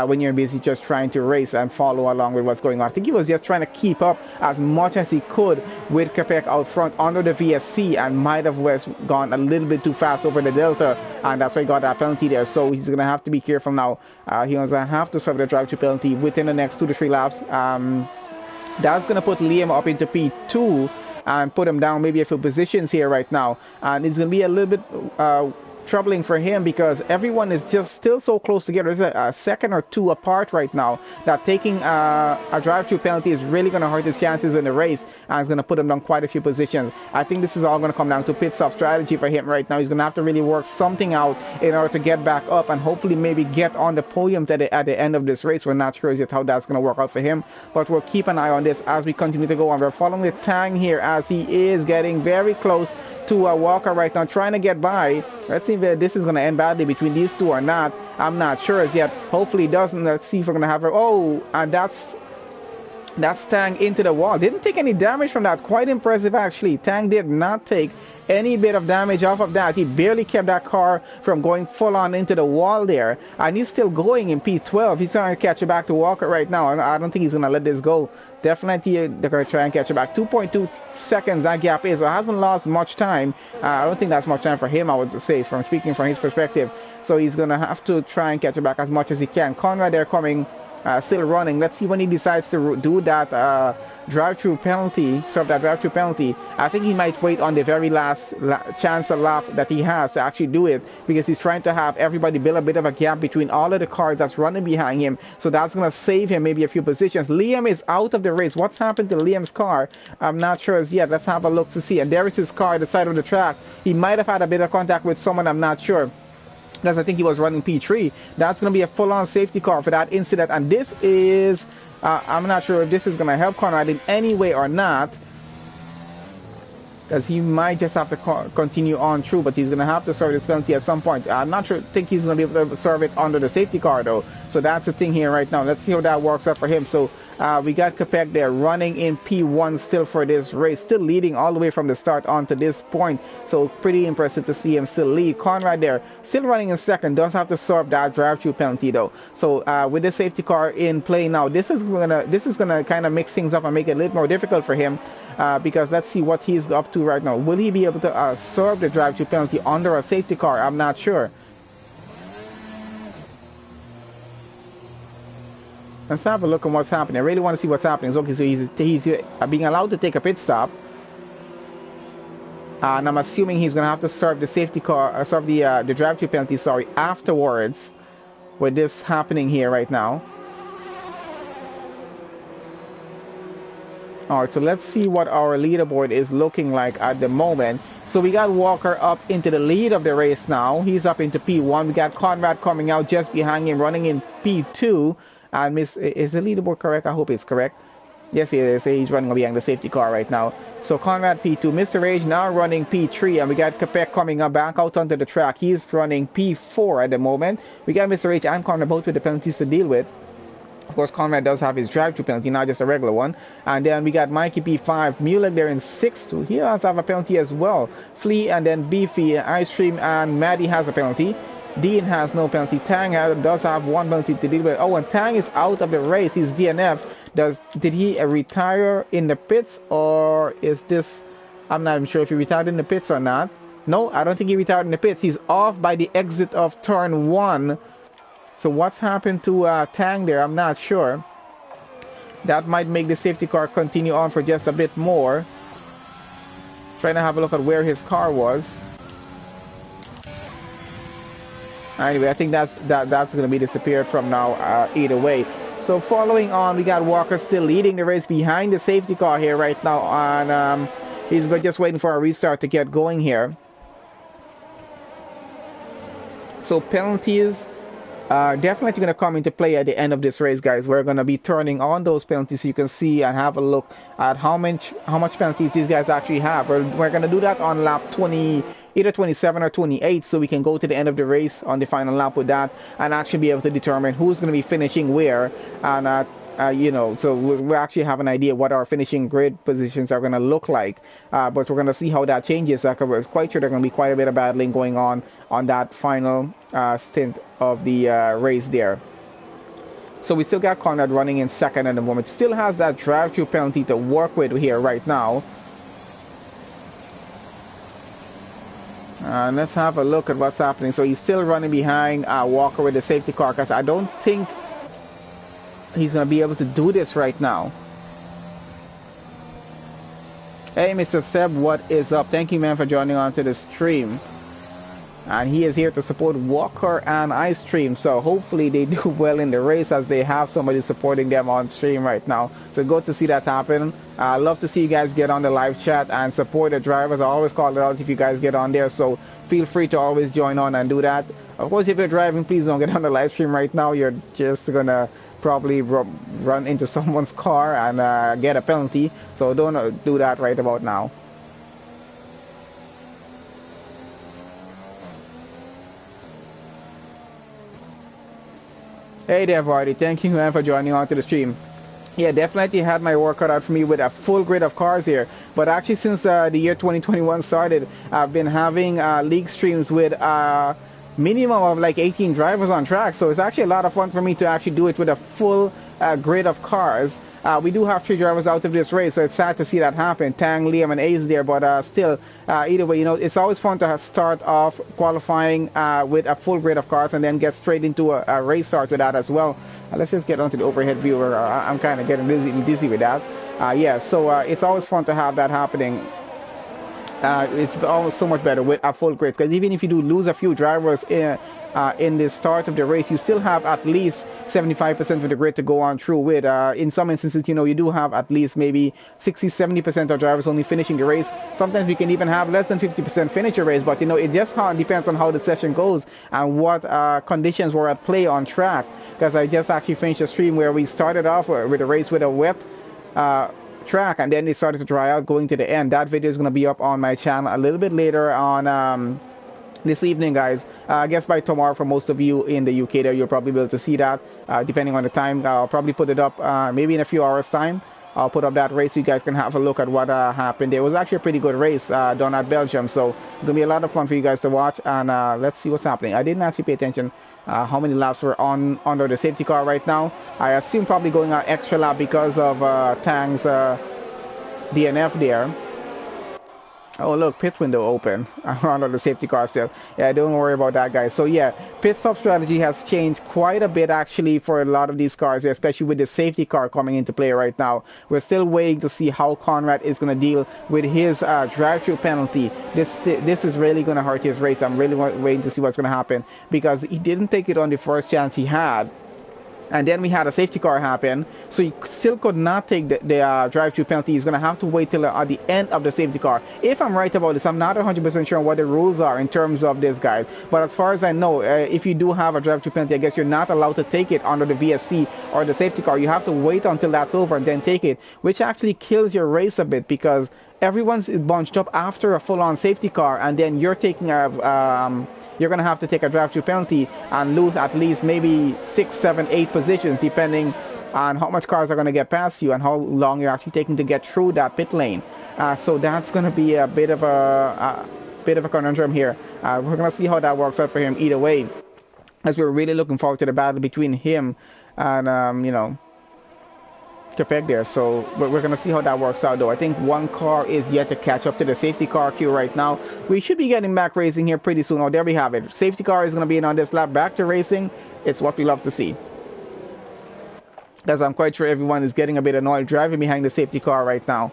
when you're busy just trying to race and follow along with what's going on. I think he was just trying to keep up as much as he could with Capek out front under the VSC and might have gone a little bit too fast over the Delta, and that's why he got that penalty there. So he's going to have to be careful now. He's going to have to serve the drive-through penalty within the next 2 to 3 laps. That's going to put Liam up into P2 and put him down maybe a few positions here right now. And it's going to be a little bit troubling for him because everyone is just still so close together. There's a second or two apart right now that taking a drive-through penalty is really going to hurt his chances in the race and it's going to put him down quite a few positions. I think this is all going to come down to pit stop strategy for him right now. He's going to have to really work something out in order to get back up and hopefully maybe get on the podium at the end of this race. We're not sure yet how that's going to work out for him, but we'll keep an eye on this as we continue to go on. We're following the Tang here as he is getting very close to a Walker right now, trying to get by. Let's see if this is going to end badly between these two or not. I'm not sure as yet. Hopefully it doesn't. Let's see if we're going to have her. Oh, and that's Tang into the wall. Didn't take any damage from that. Quite impressive, actually. Tang did not take any bit of damage off of that. He barely kept that car from going full on into the wall there. And he's still going in P12. He's trying to catch it back to Walker right now. I don't think he's going to let this go. Definitely they're going to try and catch it back. 2.2 seconds that gap is, so hasn't lost much time. I don't think that's much time for him, I would say, from speaking from his perspective. So he's going to have to try and catch it back as much as he can. Conrad there coming, still running. Let's see when he decides to do that drive-through penalty, serve that drive-through penalty. I think he might wait on the very last chance of lap that he has to actually do it, because he's trying to have everybody build a bit of a gap between all of the cars that's running behind him. So that's going to save him maybe a few positions. Liam is out of the race. What's happened to Liam's car? I'm not sure as yet. Let's have a look to see. And there is his car at the side of the track. He might have had a bit of contact with someone. I'm not sure, because I think he was running P3. That's going to be a full-on safety car for that incident. And this is, I'm not sure if this is going to help Conrad in any way or not, because he might just have to continue on through, but he's going to have to serve this penalty at some point. I'm not sure, think he's going to be able to serve it under the safety car though. So that's the thing here right now. Let's see how that works out for him. So we got Capek there running in P1 still for this race, still leading all the way from the start on to this point. So pretty impressive to see him still lead. Conrad there still running in second, does have to serve that drive-through penalty though. So with the safety car in play now, this is gonna kind of mix things up and make it a little more difficult for him. Because let's see what he's up to right now. Will he be able to serve the drive-through penalty under a safety car? I'm not sure. Let's have a look at what's happening. I really want to see what's happening. Okay, so he's being allowed to take a pit stop. And I'm assuming he's going to have to serve the safety car, serve the drive-through penalty, sorry, afterwards, with this happening here right now. Alright, so let's see what our leaderboard is looking like at the moment. So we got Walker up into the lead of the race now. He's up into P1. We got Conrad coming out just behind him, running in P2. And is the leaderboard correct? I hope it's correct. Yes, it is. He's running behind the safety car right now. So Conrad P2. Mr. Rage now running P3. And we got Capek coming up back out onto the track. He's running P4 at the moment. We got Mr. Rage and Conrad both with the penalties to deal with. Of course, Conrad does have his drive-through penalty, not just a regular one. And then we got Mikey P5, Mulek there in 6th. He does have a penalty as well. Flea and then Beefy, Ice Cream, and Maddie has a penalty. Dean has no penalty. Tang does have one penalty to deal with. Oh, and Tang is out of the race. He's DNF. Did he retire in the pits, or is this? I'm not even sure if he retired in the pits or not. No, I don't think he retired in the pits. He's off by the exit of turn 1. So what's happened to Tang there? I'm not sure. That might make the safety car continue on for just a bit more. Trying to have a look at where his car was. Anyway, I think that's going to be disappeared from now either way. So following on, we got Walker still leading the race behind the safety car here right now. And he's just waiting for a restart to get going here. So penalties are definitely going to come into play at the end of this race, guys. We're going to be turning on those penalties so you can see and have a look at how much penalties these guys actually have. We're going to do that on lap 20, either 27 or 28, so we can go to the end of the race on the final lap with that and actually be able to determine who's going to be finishing where. And you know, so we actually have an idea what our finishing grid positions are going to look like, but we're going to see how that changes. We're quite sure there's going to be quite a bit of battling going on that final stint of the race there. So we still got Conrad running in second at the moment. Still has that drive-through penalty to work with here right now. Let's have a look at what's happening. So he's still running behind Walker with the safety car, because I don't think he's going to be able to do this right now. Hey, Mr. Seb, what is up? Thank you, man, for joining on to the stream. And he is here to support Walker and iStream. So hopefully they do well in the race, as they have somebody supporting them on stream right now. So good to see that happen. I love to see you guys get on the live chat and support the drivers. I always call it out if you guys get on there. So feel free to always join on and do that. Of course, if you're driving, please don't get on the live stream right now. You're just going to probably run into someone's car and get a penalty. So don't do that right about now. Hey there, Vardy. Thank you, man, for joining on to the stream. Yeah, definitely had my work cut out for me with a full grid of cars here. But actually, since the year 2021 started, I've been having league streams with minimum of like 18 drivers on track. So it's actually a lot of fun for me to actually do it with a full grid of cars. We do have 3 drivers out of this race, so it's sad to see that happen. Tang, Liam, and Ace there, but still, either way, you know, it's always fun to start off qualifying with a full grid of cars and then get straight into a race start with that as well. Let's just get onto the overhead view. I'm kind of getting dizzy with that. Yeah, so it's always fun to have that happening. It's almost so much better with a full grid, because even if you do lose a few drivers in the start of the race, you still have at least 75% of the grid to go on through with. In some instances, you know, you do have at least maybe 60-70% of drivers only finishing the race. Sometimes we can even have less than 50% finish a race, but you know, it just depends on how the session goes and what conditions were at play on track. Because I just actually finished a stream where we started off with a race with a wet track, and then it started to dry out going to the end. That video is going to be up on my channel a little bit later on this evening, guys. I guess by tomorrow for most of you in the UK there, you'll probably be able to see that, depending on the time. I'll probably put it up maybe in a few hours time. I'll put up that race so you guys can have a look at what happened. There was actually a pretty good race done at Belgium, so it's going to be a lot of fun for you guys to watch. And let's see what's happening. I didn't actually pay attention how many laps were on under the safety car right now. I assume probably going an extra lap because of Tang's DNF there. Oh look, pit window open under the safety car still. Yeah, don't worry about that, guys. So yeah, pit stop strategy has changed quite a bit actually for a lot of these cars, especially with the safety car coming into play right now. We're still waiting to see how Conrad is going to deal with his drive-through penalty. This is really going to hurt his race. I'm really waiting to see what's going to happen, because he didn't take it on the first chance he had. And then we had a safety car happen, so he still could not take the drive-through penalty. He's going to have to wait till at the end of the safety car. If I'm right about this, I'm not 100% sure what the rules are in terms of this, guys. But as far as I know, if you do have a drive-through penalty, I guess you're not allowed to take it under the VSC or the safety car. You have to wait until that's over and then take it, which actually kills your race a bit, because everyone's bunched up after a full-on safety car, and then you're taking you're going to have to take a drive-through penalty and lose at least maybe 6, 7, 8 positions, depending on how much cars are going to get past you and how long you're actually taking to get through that pit lane. So that's going to be a bit of a conundrum here. We're going to see how that works out for him either way, as we're really looking forward to the battle between him and you know, Quebec there. So we're going to see how that works out, though. I think one car is yet to catch up to the safety car queue right now. We should be getting back racing here pretty soon. Oh, there we have it. Safety car is going to be in on this lap. Back to racing. It's what we love to see. As I'm quite sure everyone is getting a bit annoyed driving behind the safety car right now.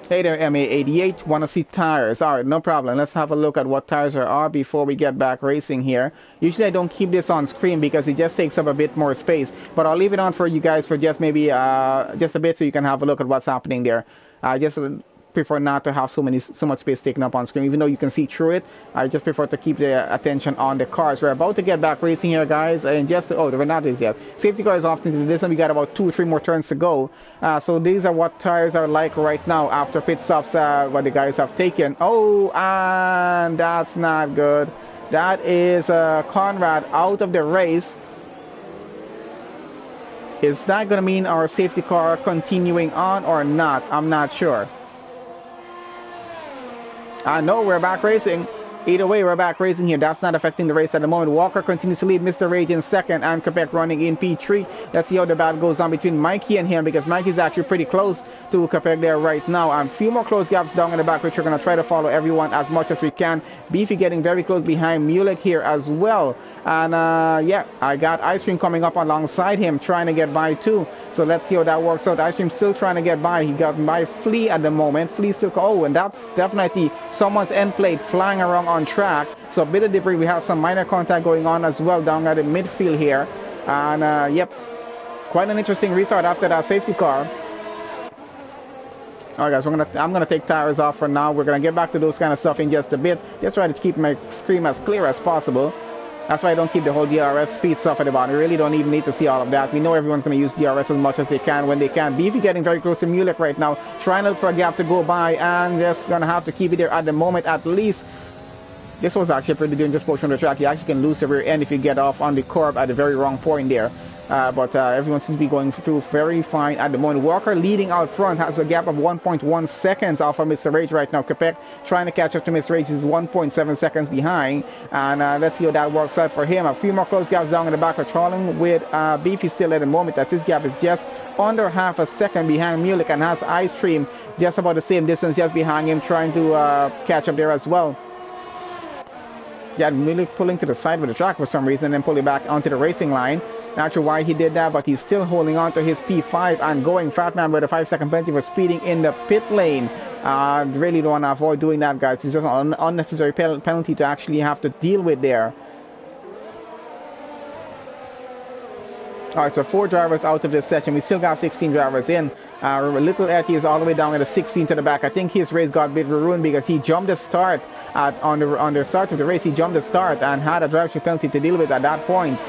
Hey there, MA88. Want to see tires? All right, no problem. Let's have a look at what tires there are before we get back racing here. Usually I don't keep this on screen because it just takes up a bit more space. But I'll leave it on for you guys for just maybe just a bit so you can have a look at what's happening there. Just prefer not to have so much space taken up on screen, even though you can see through it. I just prefer to keep the attention on the cars. We're about to get back racing here, guys, and just oh, we're not this yet. Safety car is off into the distance. We got about 2 or 3 more turns to go. So these are what tires are like right now after pit stops, what the guys have taken. Oh, and that's not good. That is Conrad out of the race. Is that going to mean our safety car continuing on or not? I'm not sure. No, we're back racing. Either way, we're back racing here. That's not affecting the race at the moment. Walker continues to lead Mr. Rage in second and Quebec running in P3. Let's see how the battle goes on between Mikey and him, because Mikey's actually pretty close to Quebec there right now. And a few more close gaps down in the back, which we're going to try to follow everyone as much as we can. Beefy getting very close behind Mulek here as well. And yeah, I got Ice Cream coming up alongside him, trying to get by too. So let's see how that works out. Ice Cream still trying to get by. He got by Flea at the moment. Flea still, oh, and that's definitely someone's end plate flying around on track. So a bit of debris. We have some minor contact going on as well down at the midfield here. And yep, quite an interesting restart after that safety car. Alright guys, I'm gonna take tires off for now. We're gonna get back to those kind of stuff in just a bit. Just try to keep my screen as clear as possible. That's why I don't keep the whole DRS speed stuff at the bottom. We really don't even need to see all of that. We know everyone's going to use DRS as much as they can when they can. Beefy getting very close to Mulek right now, trying to look for a gap to go by, and just going to have to keep it there at the moment at least. This was actually a pretty dangerous portion of the track. You actually can lose the rear end if you get off on the curb at the very wrong point there. But everyone seems to be going through very fine at the moment. Walker leading out front has a gap of 1.1 seconds off of Mr. Rage right now. Quebec trying to catch up to Mr. Rage is 1.7 seconds behind. And let's see how that works out for him. A few more close gaps down in the back. Patrolling with Beefy still at the moment. That his gap is just under half a second behind Mulek, and has Ice Cream just about the same distance just behind him, trying to catch up there as well. Yeah, Mulek pulling to the side of the track for some reason and pulling back onto the racing line. Not sure why he did that, but he's still holding on to his P5 and going. Fatman with a 5-second penalty for speeding in the pit lane. Really don't want to avoid doing that, guys. It's just an unnecessary penalty to actually have to deal with there. Alright, so 4 drivers out of this session. We still got 16 drivers in. Little Etty is all the way down at the 16 to the back. I think his race got a bit ruined because he jumped the start on the start of the race. He jumped the start and had a drivership penalty to deal with at that point.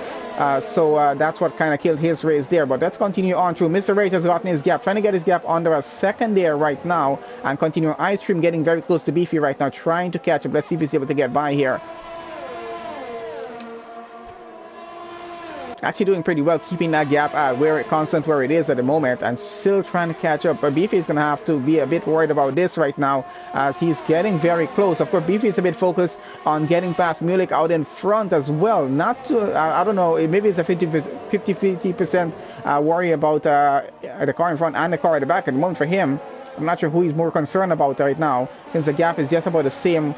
So that's what kind of killed his race there. But let's continue on through. Mr. Rage has gotten his gap, trying to get his gap under a second there right now, and continue. Ice Cream getting very close to Beefy right now, trying to catch up. Let's see if he's able to get by here. Actually doing pretty well, keeping that gap constant where it is at the moment, and still trying to catch up. But Beefy is going to have to be a bit worried about this right now, as he's getting very close. Of course, Beefy is a bit focused on getting past Mulek out in front as well. Not to, I don't know, maybe it's a 50% worry about the car in front and the car at the back at the moment for him. I'm not sure who he's more concerned about right now, since the gap is just about the same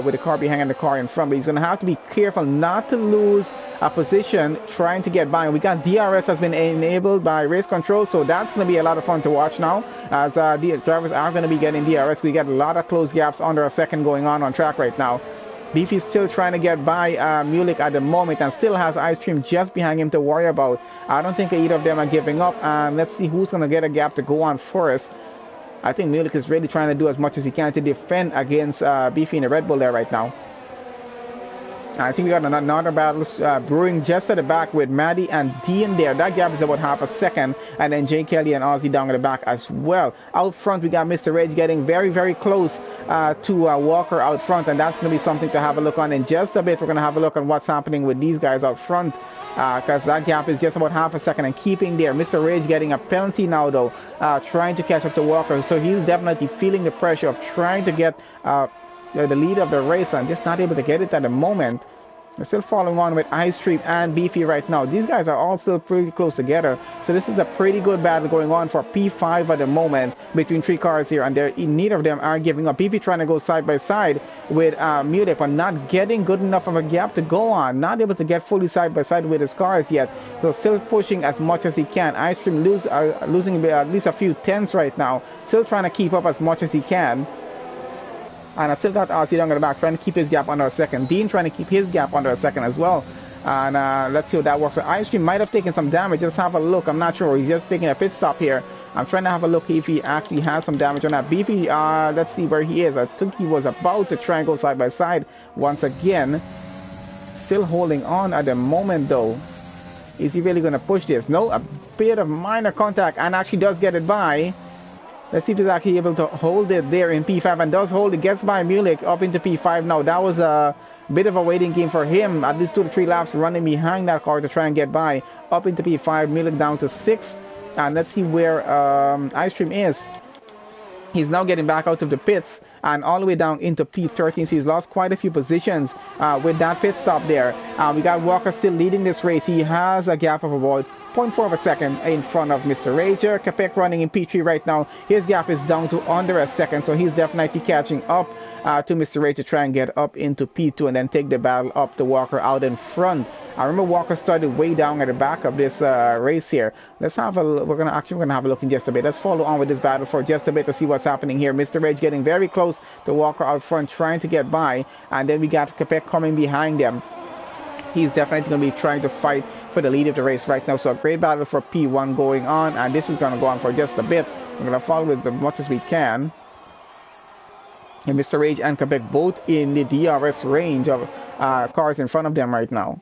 with the car behind and the car in front. But he's going to have to be careful not to lose a position trying to get by. And we got DRS has been enabled by race control, so that's going to be a lot of fun to watch now, as the drivers are going to be getting DRS. We get a lot of close gaps under a second going on track right now. Beefy's still trying to get by Mulek at the moment, and still has Ice Cream just behind him to worry about. I don't think either of them are giving up, and let's see who's going to get a gap to go on first. I think Mulek is really trying to do as much as he can to defend against Beefy in the Red Bull there right now. I think we got another battle brewing just at the back with Maddie and Dean there. That gap is about half a second. And then Jay Kelly and Ozzy down at the back as well. Out front, we got Mr. Rage getting very, very close to Walker out front. And that's going to be something to have a look on in just a bit. We're going to have a look on what's happening with these guys out front, because that gap is just about half a second and keeping there. Mr. Rage getting a penalty now, though, trying to catch up to Walker. So he's definitely feeling the pressure of trying to get the lead of the race, and just not able to get it at the moment. We're still following on with Ice Stream and Beefy right now. These guys are all still pretty close together. So this is a pretty good battle going on for P5 at the moment between 3 cars here. And neither of them are giving up. Beefy trying to go side by side with Mulek, but not getting good enough of a gap to go on. Not able to get fully side by side with his cars yet. So still pushing as much as he can. Ice Stream losing at least a few tenths right now. Still trying to keep up as much as he can. And I still got RC down in the back trying to keep his gap under a second. Dean trying to keep his gap under a second as well. And let's see how that works. So Ice Cream might have taken some damage. Just have a look. I'm not sure. He's just taking a pit stop here. I'm trying to have a look if he actually has some damage on that. Beefy, let's see where he is. I think he was about to try and go side by side once again. Still holding on at the moment though. Is he really going to push this? No, a bit of minor contact and actually does get it by. Let's see if he's actually able to hold it there in P5 and does hold it. Gets by Mulek up into P5 now. That was a bit of a waiting game for him. At least 2 to 3 laps running behind that car to try and get by. Up into P5. Mulek down to 6th. And let's see where Ice Cream is. He's now getting back out of the pits and all the way down into P13. So he's lost quite a few positions with that pit stop there. We got Walker still leading this race. He has a gap of about 0.4 of a second in front of Mr. Rager. Capek running in P3 right now. His gap is down to under a second. So he's definitely catching up to Mr. Rager to try and get up into P2 and then take the battle up to Walker out in front. I remember Walker started way down at the back of this race here. Let's have a look. We're gonna have a look in just a bit. Let's follow on with this battle for just a bit to see what's happening here. Mr. Rage getting very close to Walker out front, trying to get by, and then we got Capek coming behind them. He's definitely going to be trying to fight for the lead of the race right now. So a great battle for P1 going on, and this is going to go on for just a bit. We're going to follow it as much as we can. And Mr. Rage and Quebec both in the DRS range of cars in front of them right now.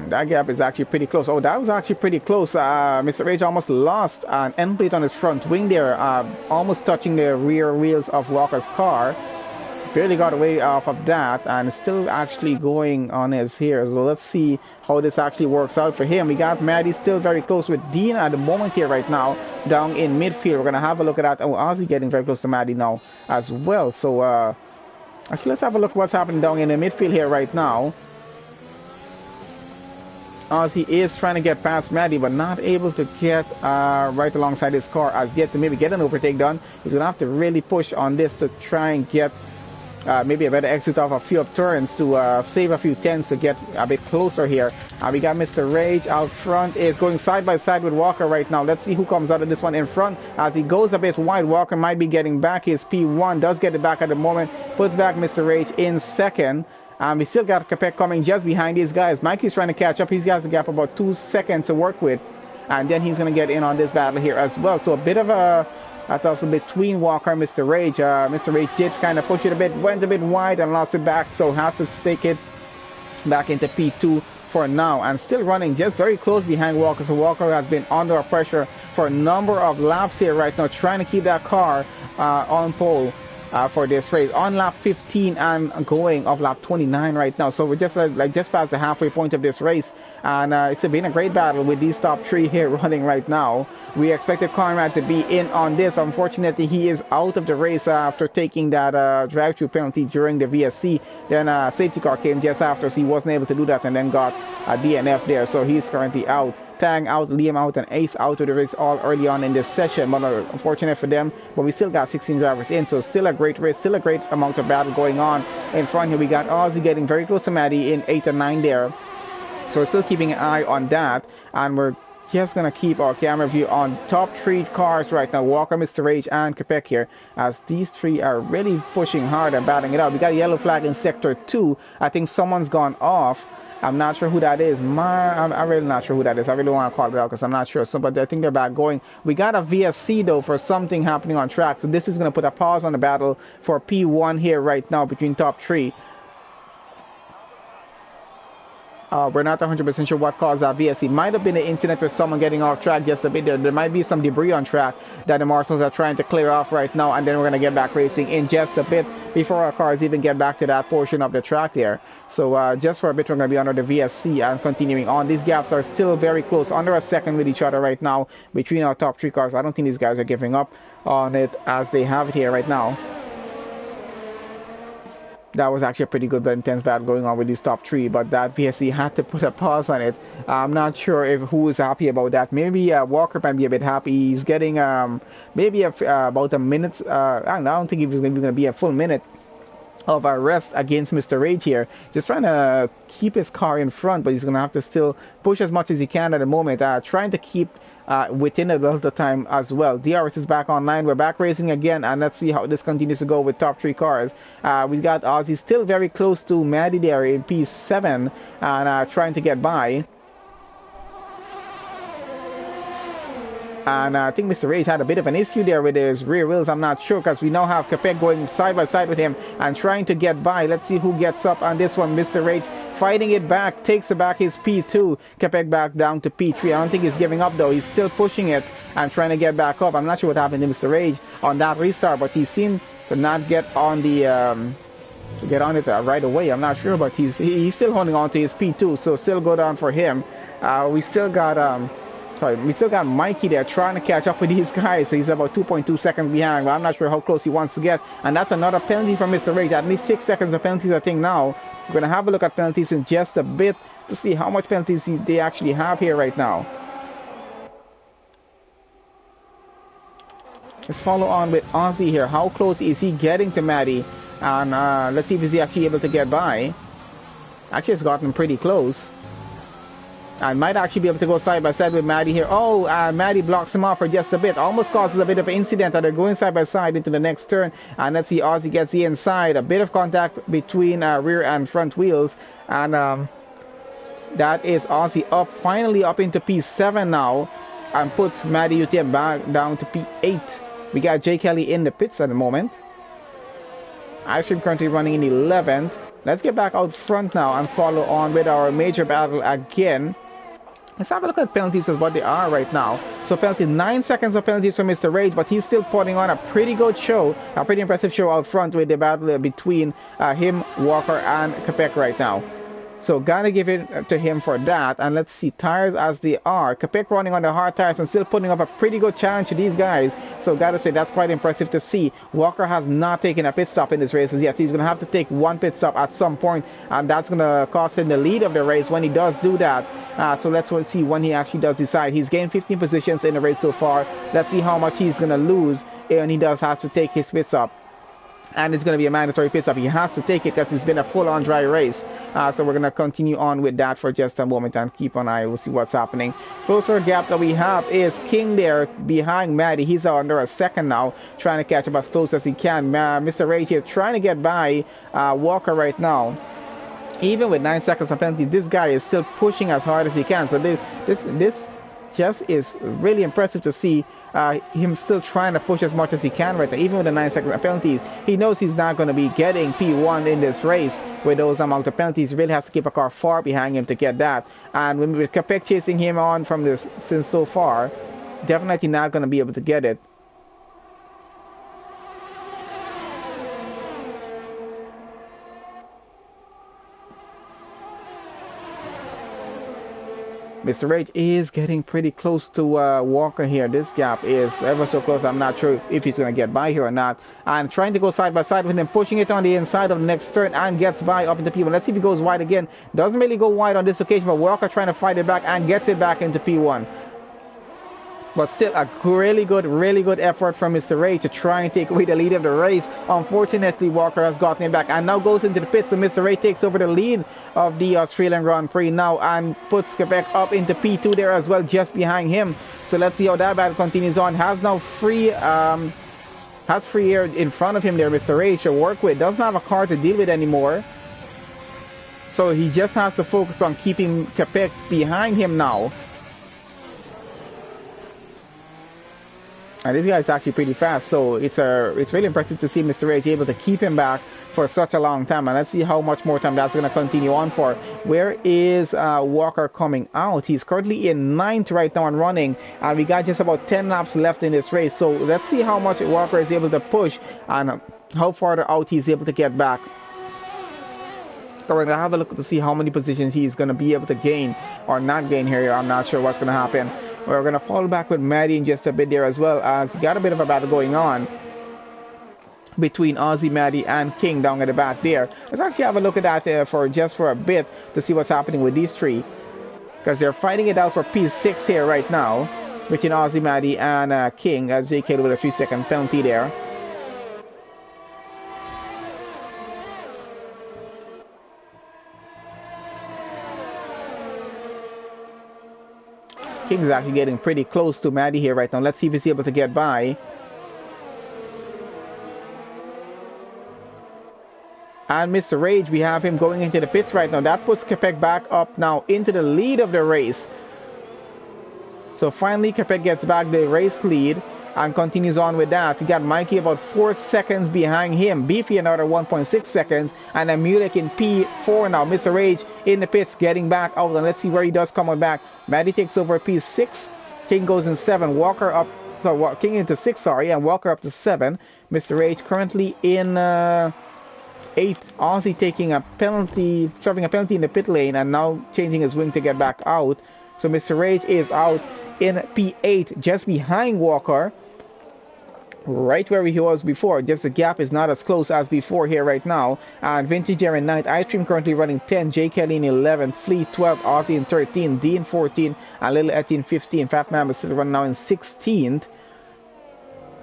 That gap is actually pretty close. Oh, that was actually pretty close. Mr. Rage almost lost an end plate on his front wing there, almost touching the rear wheels of Walker's car. Barely got away off of that and still actually going on his here. So let's see how this actually works out for him. We got Maddie still very close with Dean at the moment here right now, down in midfield. We're going to have a look at that. Oh, Ozzy getting very close to Maddie now as well. So actually, let's have a look at what's happening down in the midfield here right now. Ozzy is trying to get past Maddie, but not able to get right alongside his car as yet to maybe get an overtake done. He's going to have to really push on this to try and get maybe a better exit off a few turns to save a few tenths to get a bit closer here. We got Mr. Rage out front, is going side by side with Walker right now. Let's see who comes out of this one in front. As he goes a bit wide, Walker might be getting back his P1, does get it back at the moment, puts back Mr. Rage in second. We still got Capek coming just behind these guys. Mikey's trying to catch up. He's got a gap about 2 seconds to work with. And then he's going to get in on this battle here as well. So a bit of a tussle between Walker and Mr. Rage. Mr. Rage did kind of push it a bit, went a bit wide and lost it back. So has to take it back into P2 for now. And still running just very close behind Walker. So Walker has been under pressure for a number of laps here right now, trying to keep that car on pole. For this race on lap 15 and going of lap 29 right now. So we're just just past the halfway point of this race, and it's been a great battle with these top 3 here running right now. We expected Conrad to be in on this. Unfortunately, he is out of the race after taking that drive-through penalty during the VSC. Then a safety car came just after, so he wasn't able to do that and then got a DNF there. So he's currently out. Tang out, Liam out, and Ace out of the race all early on in this session. But unfortunate for them, but we still got 16 drivers in, so still a great race, still a great amount of battle going on in front here. We got Ozzy getting very close to Maddie in 8 and 9 there, so we're still keeping an eye on that, and we're just gonna keep our camera view on top 3 cars right now. Walker, Mr. Rage, and Capek here, as these 3 are really pushing hard and battling it out. We got a yellow flag in sector 2. I think someone's gone off. I'm not sure who that is. I'm really not sure who that is. I really want to call it out because I'm not sure. So, but I think they're back going. We got a VSC though for something happening on track. So this is going to put a pause on the battle for P1 here right now between top 3. We're not 100% sure what caused that VSC. Might have been an incident with someone getting off track just a bit there. There might be some debris on track that the marshals are trying to clear off right now, and then we're going to get back racing in just a bit before our cars even get back to that portion of the track there. So just for a bit, we're going to be under the VSC and continuing on. These gaps are still very close, under a second with each other right now between our top 3 cars. I don't think these guys are giving up on it as they have it here right now. That was actually a pretty good intense battle going on with these top 3, but that VSC had to put a pause on it. I'm not sure if who is happy about that. Maybe Walker might be a bit happy. He's getting maybe about a minute. I don't think he was going to be a full minute of a rest against Mr. Rage here. Just trying to keep his car in front, but he's going to have to still push as much as he can at the moment. Trying to keep within a little time as well. DRS is back online. We're back racing again, and let's see how this continues to go with top 3 cars. We've got Ozzy still very close to Maddie there in P7 and trying to get by. And I think Mr. Rage had a bit of an issue there with his rear wheels. I'm not sure, because we now have Capek going side by side with him and trying to get by. Let's see who gets up on this one. Mr. Rage fighting it back, takes back his P2. Capek back down to P3. I don't think he's giving up though. He's still pushing it and trying to get back up. I'm not sure what happened to Mr. Rage on that restart, but he seemed to not get on the it right away. I'm not sure, but he's still holding on to his P2, so still go down for him. We still got Mikey there trying to catch up with these guys. So he's about 2.2 seconds behind, but I'm not sure how close he wants to get. And that's another penalty from Mr. Rage. At least 6 seconds of penalties, I think now. We're going to have a look at penalties in just a bit to see how much penalties they actually have here right now. Let's follow on with Ozzy here. How close is he getting to Maddie? And let's see if he's actually able to get by. Actually, it's gotten pretty close. I might actually be able to go side by side with Maddie here. Oh, Maddie blocks him off for just a bit. Almost causes a bit of an incident. They're going side by side into the next turn. And let's see, Ozzy gets the inside. A bit of contact between rear and front wheels. And that is Ozzy up, finally up into P7 now. And puts Maddie UTM back down to P8. We got Jay Kelly in the pits at the moment. Ice Cream currently running in 11th. Let's get back out front now and follow on with our major battle again. Let's have a look at penalties as what they are right now. So penalties, 9 seconds of penalties for Mr. Rage, but he's still putting on a pretty good show, a pretty impressive show out front with the battle between him, Walker, and Capek right now. So gotta give it to him for that. And let's see, tires as they are. Capek running on the hard tires and still putting up a pretty good challenge to these guys. So gotta say, that's quite impressive to see. Walker has not taken a pit stop in this race as yet. He's gonna have to take one pit stop at some point, and that's gonna cost him the lead of the race when he does do that. So let's see when he actually does decide. He's gained 15 positions in the race so far. Let's see how much he's gonna lose, and he does have to take his pit stop. And it's going to be a mandatory pit stop. He has to take it because it's been a full-on dry race. So we're going to continue on with that for just a moment and keep an eye. We'll see what's happening. Closer gap that we have is King there behind Maddie. He's under a second now, trying to catch up as close as he can. Mr. Rage here trying to get by Walker right now. Even with 9 seconds of penalty, this guy is still pushing as hard as he can. So this just is really impressive to see him still trying to push as much as he can right now, even with the 9 seconds of penalties. He knows he's not going to be getting P1 in this race with those amount of penalties. He really has to keep a car far behind him to get that. And with Capek chasing him on from this since so far, definitely not going to be able to get it. Mr. Rage is getting pretty close to Walker here. This gap is ever so close. I'm not sure if he's going to get by here or not. And trying to go side by side with him, pushing it on the inside of the next turn and gets by up into P1. Let's see if he goes wide again. Doesn't really go wide on this occasion, but Walker trying to fight it back and gets it back into P1. But still a really good effort from Mr. Ray to try and take away the lead of the race. Unfortunately, Walker has gotten him back and now goes into the pit. So Mr. Ray takes over the lead of the Australian Grand Prix now and puts Quebec up into P2 there as well, just behind him. So let's see how that battle continues on. Has now free air in front of him there, Mr. Ray, to work with. Doesn't have a car to deal with anymore. So he just has to focus on keeping Quebec behind him now. And this guy is actually pretty fast, so it's really impressive to see Mr. Rage able to keep him back for such a long time. And let's see how much more time that's going to continue on for. Where is Walker coming out? He's currently in 9th right now and running, and we got just about 10 laps left in this race. So let's see how much Walker is able to push and how far out he's able to get back. So we're going to have a look to see how many positions he's going to be able to gain or not gain here. I'm not sure what's going to happen. We're going to fall back with Maddie in just a bit there as well, as got a bit of a battle going on between Aussie, Maddie, and King down at the back there. Let's actually have a look at that for a bit to see what's happening with these three, because they're fighting it out for P6 here right now between Aussie, Maddie, and King. JK with a 3-second penalty there. King is actually getting pretty close to Maddie here right now. Let's see if he's able to get by. And Mr. Rage, we have him going into the pits right now. That puts Capek back up now into the lead of the race. So finally Capek gets back the race lead and continues on with that. We got Mikey about 4 seconds behind him. Beefy another 1.6 seconds. And then Mulek in P4 now. Mr. Rage in the pits getting back out. And let's see where he does come back. Maddie takes over P6. King goes in 7. Walker up. So King into 6, sorry. And Walker up to 7. Mr. Rage currently in 8. Aussie taking a penalty, serving a penalty in the pit lane. And now changing his wing to get back out. So Mr. Rage is out in P8 just behind Walker. Right where he was before, just the gap is not as close as before here right now. And Vintage Air in 9th, Ice Cream currently running 10, J. Kelly in 11th, Fleet 12, Aussie in 13, D in 14, and Little Etty in 15. Fat Man is still running now in 16th.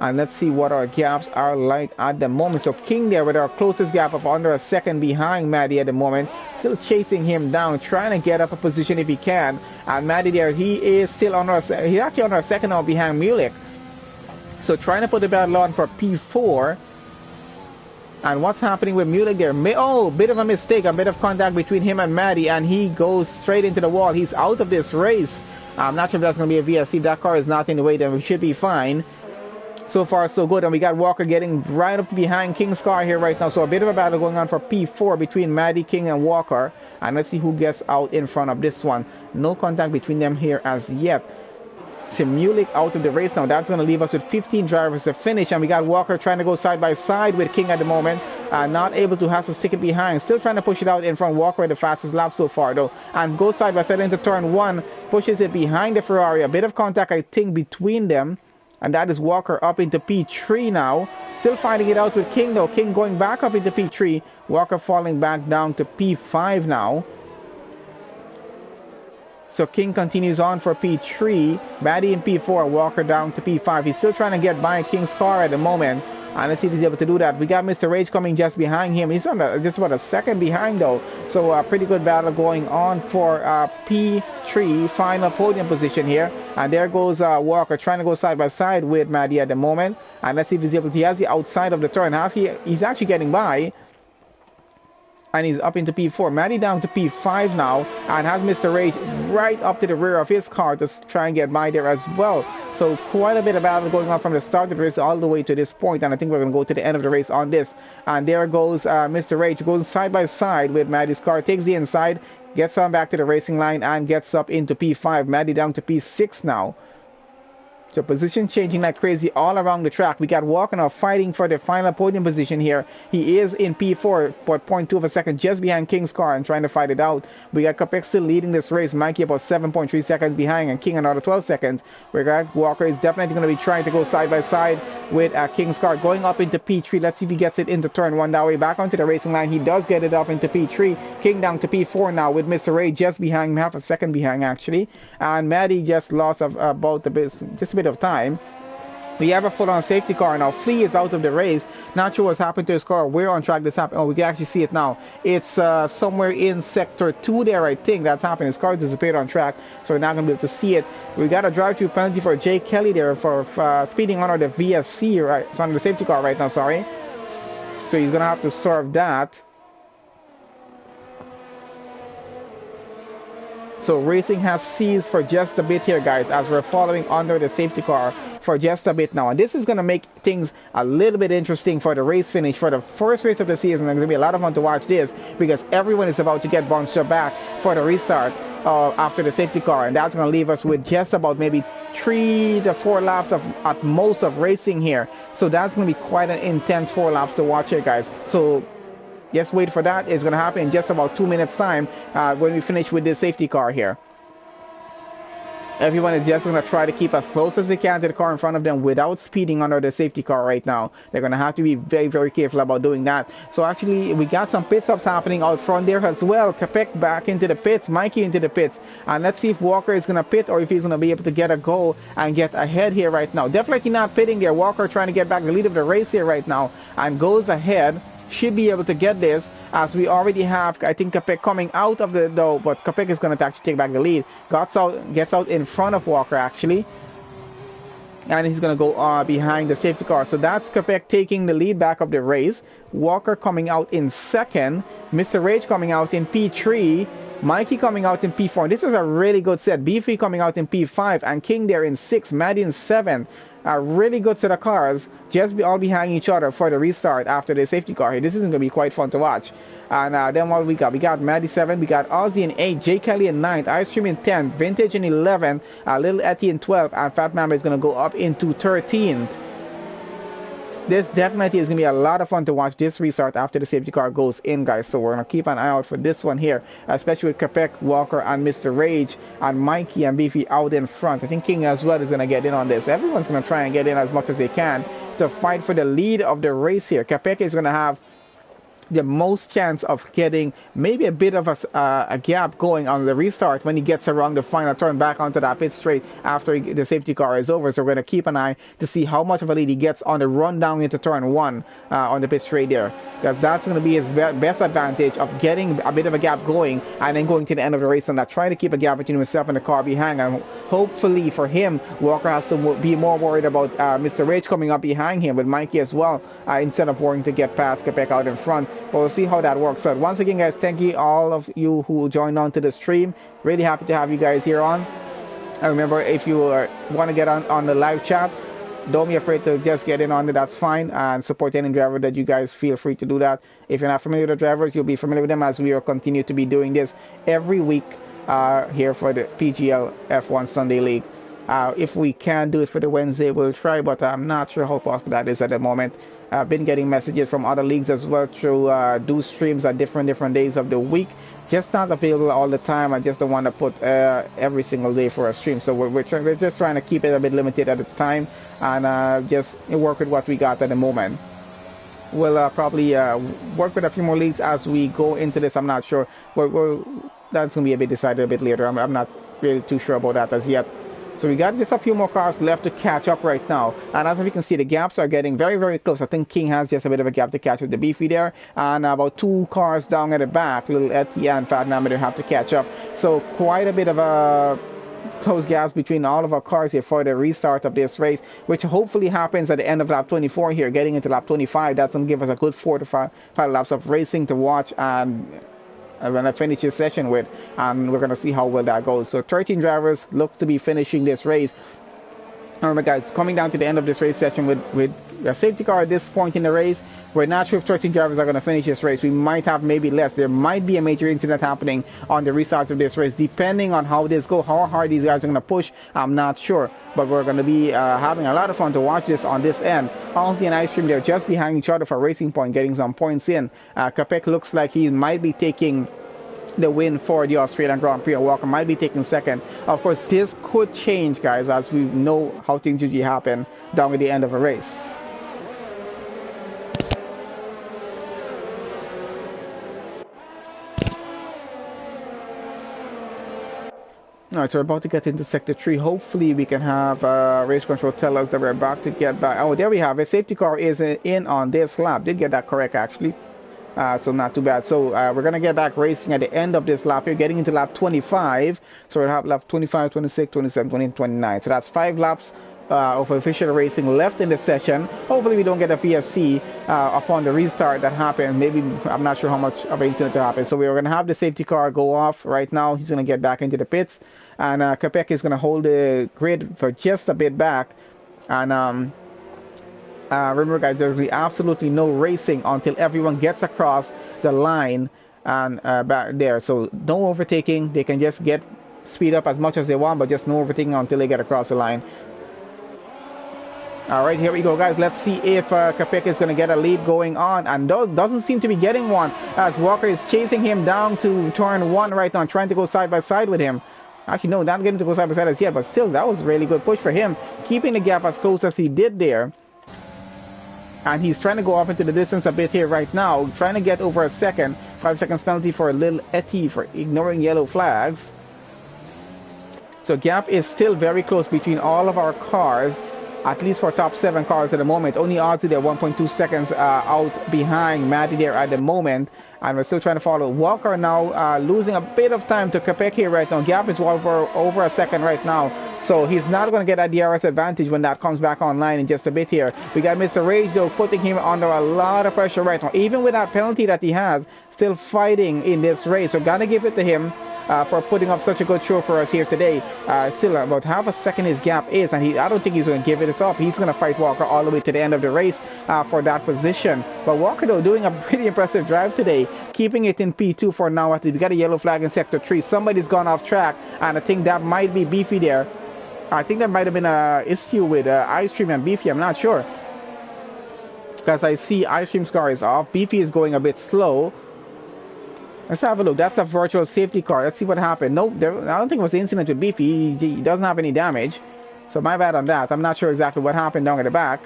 And let's see what our gaps are like at the moment. So King there with our closest gap of under a second behind Maddie at the moment. Still chasing him down, trying to get up a position if he can. And Maddie there, he is still on he's actually on our second now behind Mulek. So trying to put the battle on for P4. And what's happening with Mulek there? Oh, bit of a mistake, a bit of contact between him and Maddie, and he goes straight into the wall. He's out of this race. I'm not sure if that's going to be a VSC. If that car is not in the way, then we should be fine. So far, so good. And we got Walker getting right up behind King's car here right now. So a bit of a battle going on for P4 between Maddie, King, and Walker. And let's see who gets out in front of this one. No contact between them here as yet. Mulek out of the race now. That's going to leave us with 15 drivers to finish, and we got Walker trying to go side by side with King at the moment, not able to, has to stick it behind, still trying to push it out in front. Walker the fastest lap so far though, and goes side by side into turn 1, pushes it behind the Ferrari. A bit of contact I think between them, and that is Walker up into P3 now, still fighting it out with King though. King going back up into P3, Walker falling back down to P5 now. So King continues on for P3, Maddie in P4, Walker down to P5. He's still trying to get by King's car at the moment. And let's see if he's able to do that. We got Mr. Rage coming just behind him. He's on just about a second behind though. So a pretty good battle going on for P3, final podium position here. And there goes Walker trying to go side by side with Maddie at the moment. And let's see if he's able to, he has the outside of the turn. He's actually getting by. And he's up into P4. Maddie down to P5 now, and has Mr. Rage right up to the rear of his car to try and get by there as well. So quite a bit of battle going on from the start of the race all the way to this point, and I think we're going to go to the end of the race on this. And there goes Mr. Rage, goes side by side with Maddie's car, takes the inside, gets on back to the racing line, and gets up into P5. Maddie down to P6 now. So position changing like crazy all around the track. We got Walker now fighting for the final podium position here. He is in P4, but 0.2 of a second just behind King's car and trying to fight it out. We got Capek still leading this race. Mikey about 7.3 seconds behind, and King another 12 seconds. We got Walker is definitely going to be trying to go side by side with King's car, going up into P3. Let's see if he gets it into turn 1 that way. Back onto the racing line. He does get it up into P3. King down to P4 now with Mr. Ray just behind, half a second behind actually. And Maddie just lost about just a bit of time. We have a full-on safety car now. Flea is out of the race. Not sure what's happened to his car. Where on track this happened? Oh, we can actually see it now. It's somewhere in sector 2 there, I think that's happened. His car disappeared on track, so we're not going to be able to see it. We got a drive-through penalty for Jay Kelly there for speeding under the VSC, right? It's under the safety car right now, sorry. So he's going to have to serve that. So racing has ceased for just a bit here, guys, as we're following under the safety car for just a bit now, and this is going to make things a little bit interesting for the race finish for the first race of the season. It's going to be a lot of fun to watch this because everyone is about to get bunched up back for the restart after the safety car, and that's going to leave us with just about maybe 3 to 4 laps of at most of racing here. So that's going to be quite an intense 4 laps to watch here, guys. So just wait for that. It's going to happen in just about 2 minutes time when we finish with this safety car here. Everyone is just going to try to keep as close as they can to the car in front of them without speeding under the safety car right now. They're going to have to be very, very careful about doing that. So actually, we got some pit stops happening out front there as well. Capek back into the pits, Mikey into the pits. And let's see if Walker is going to pit or if he's going to be able to get a go and get ahead here right now. Definitely not pitting there. Walker trying to get back the lead of the race here right now and goes ahead. Should be able to get this, as we already have, I think, Capek coming out of the door, but Capek is going to actually take back the lead. Gets out in front of Walker actually, and he's going to go behind the safety car. So that's Capek taking the lead back of the race. Walker coming out in second, Mr. Rage coming out in P3, Mikey coming out in P4. This is a really good set. B3 coming out in P5, and King there in 6, Maddie in 7. A really good set of cars, just all behind each other for the restart after the safety car here. This is going to be quite fun to watch. And then what we got? We got Maddie 7, we got Ozzy in 8, J Kelly in 9, Ice Cream in 10, Vintage in 11, Little Etty in 12, and Fat Mamba is going to go up into 13th. This definitely is going to be a lot of fun to watch this restart after the safety car goes in, guys. So we're going to keep an eye out for this one here, especially with Capek, Walker, and Mr. Rage, and Mikey and Beefy out in front. I think King as well is going to get in on this. Everyone's going to try and get in as much as they can to fight for the lead of the race here. Capek is going to have the most chance of getting maybe a bit of a gap going on the restart when he gets around the final turn back onto that pit straight after the safety car is over. So we're going to keep an eye to see how much of a lead he gets on the run down into turn 1 on the pit straight there, because that's going to be his best advantage of getting a bit of a gap going and then going to the end of the race and not trying to keep a gap between himself and the car behind. And hopefully for him, Walker has to be more worried about Mr. Rage coming up behind him with Mikey as well, instead of worrying to get past Capek out in front. But we'll see how that works out. Once again, guys, thank you all of you who joined on to the stream. Really happy to have you guys here on. And remember, if you want to get on the live chat, don't be afraid to just get in on it. That's fine. And support any driver that you guys feel free to do that. If you're not familiar with the drivers, you'll be familiar with them, as we will continue to be doing this every week here for the PGL F1 Sunday League. If we can do it for the Wednesday, we'll try, but I'm not sure how possible that is at the moment. I've been getting messages from other leagues as well through do streams at different days of the week. Just not available all the time. I just don't want to put every single day for a stream. So we're just trying to keep it a bit limited at the time and just work with what we got at the moment. We'll probably work with a few more leagues as we go into this. I'm not sure. That's going to be a bit decided a bit later. I'm not really too sure about that as yet. So we got just a few more cars left to catch up right now. And as we can see, the gaps are getting very, very close. I think King has just a bit of a gap to catch with the Beefy there. And about 2 cars down at the back, Little Etty and Fat Mamba have to catch up. So quite a bit of a close gaps between all of our cars here for the restart of this race, which hopefully happens at the end of lap 24 here, getting into lap 25. That's going to give us a good 4 to 5 laps of racing to watch and when I finish this session with, and we're going to see how well that goes. So 13 drivers look to be finishing this race. Remember, guys, coming down to the end of this race session with a safety car at this point in the race, we're not sure if 13 drivers are going to finish this race. We might have maybe less. There might be a major incident happening on the restart of this race, depending on how this goes, how hard these guys are going to push. I'm not sure, but we're going to be having a lot of fun to watch this on this end. Ozzy and Ice Cream, they're just behind each other for Racing Point, getting some points in. Capek looks like he might be taking the win for the Australian Grand Prix. Walker might be taking second. Of course, this could change, guys, as we know how things usually happen down at the end of a race. Alright, so we're about to get into Sector 3. Hopefully we can have race control tell us that we're about to get back. Oh, there we have it. Safety car is in on this lap. Did get that correct, actually. So not too bad. So we're going to get back racing at the end of this lap here, getting into lap 25. So we'll have lap 25, 26, 27, 28, 29. So that's 5 laps of official racing left in the session. Hopefully we don't get a VSC upon the restart that happened. Maybe, I'm not sure how much of an incident to happen. So we're going to have the safety car go off right now. He's going to get back into the pits. And Capek is going to hold the grid for just a bit back And remember, guys, there'll be absolutely no racing until everyone gets across the line and back there. So no overtaking. They can just get speed up as much as they want, but just no overtaking until they get across the line. All right, here we go, guys. Let's see if Capek is going to get a lead going on, and doesn't seem to be getting one as Walker is chasing him down to turn 1 right now, trying to go side by side with him. Actually, no, not getting to go side by side as yet, but still, that was a really good push for him, keeping the gap as close as he did there. And he's trying to go off into the distance a bit here right now, trying to get over a second. 5 seconds penalty for Lil Etty for ignoring yellow flags. So gap is still very close between all of our cars, at least for top 7 cars at the moment. Only Ozzy there 1.2 seconds out behind Maddie there at the moment. And we're still trying to follow. Walker now losing a bit of time to Capek here right now. Gap is over a second right now. So he's not going to get a DRS advantage when that comes back online in just a bit here. We got Mr. Rage though putting him under a lot of pressure right now. Even with that penalty that he has, still fighting in this race. So gotta give it to him. For putting up such a good show for us here today. Still about half a second his gap is, and I don't think he's going to give it up. He's going to fight Walker all the way to the end of the race for that position. But Walker though doing a pretty impressive drive today, keeping it in P2 for now. We got a yellow flag in sector 3. Somebody's gone off track, and I think that might be Beefy there. I think that might have been an issue with Ice Cream and Beefy. I'm not sure, because I see Ice Cream's car is off. Beefy is going a bit slow. Let's have a look. That's a virtual safety car. Let's see what happened. Nope, I don't think it was an incident with Beefy. He doesn't have any damage. So my bad on that. I'm not sure exactly what happened down at the back.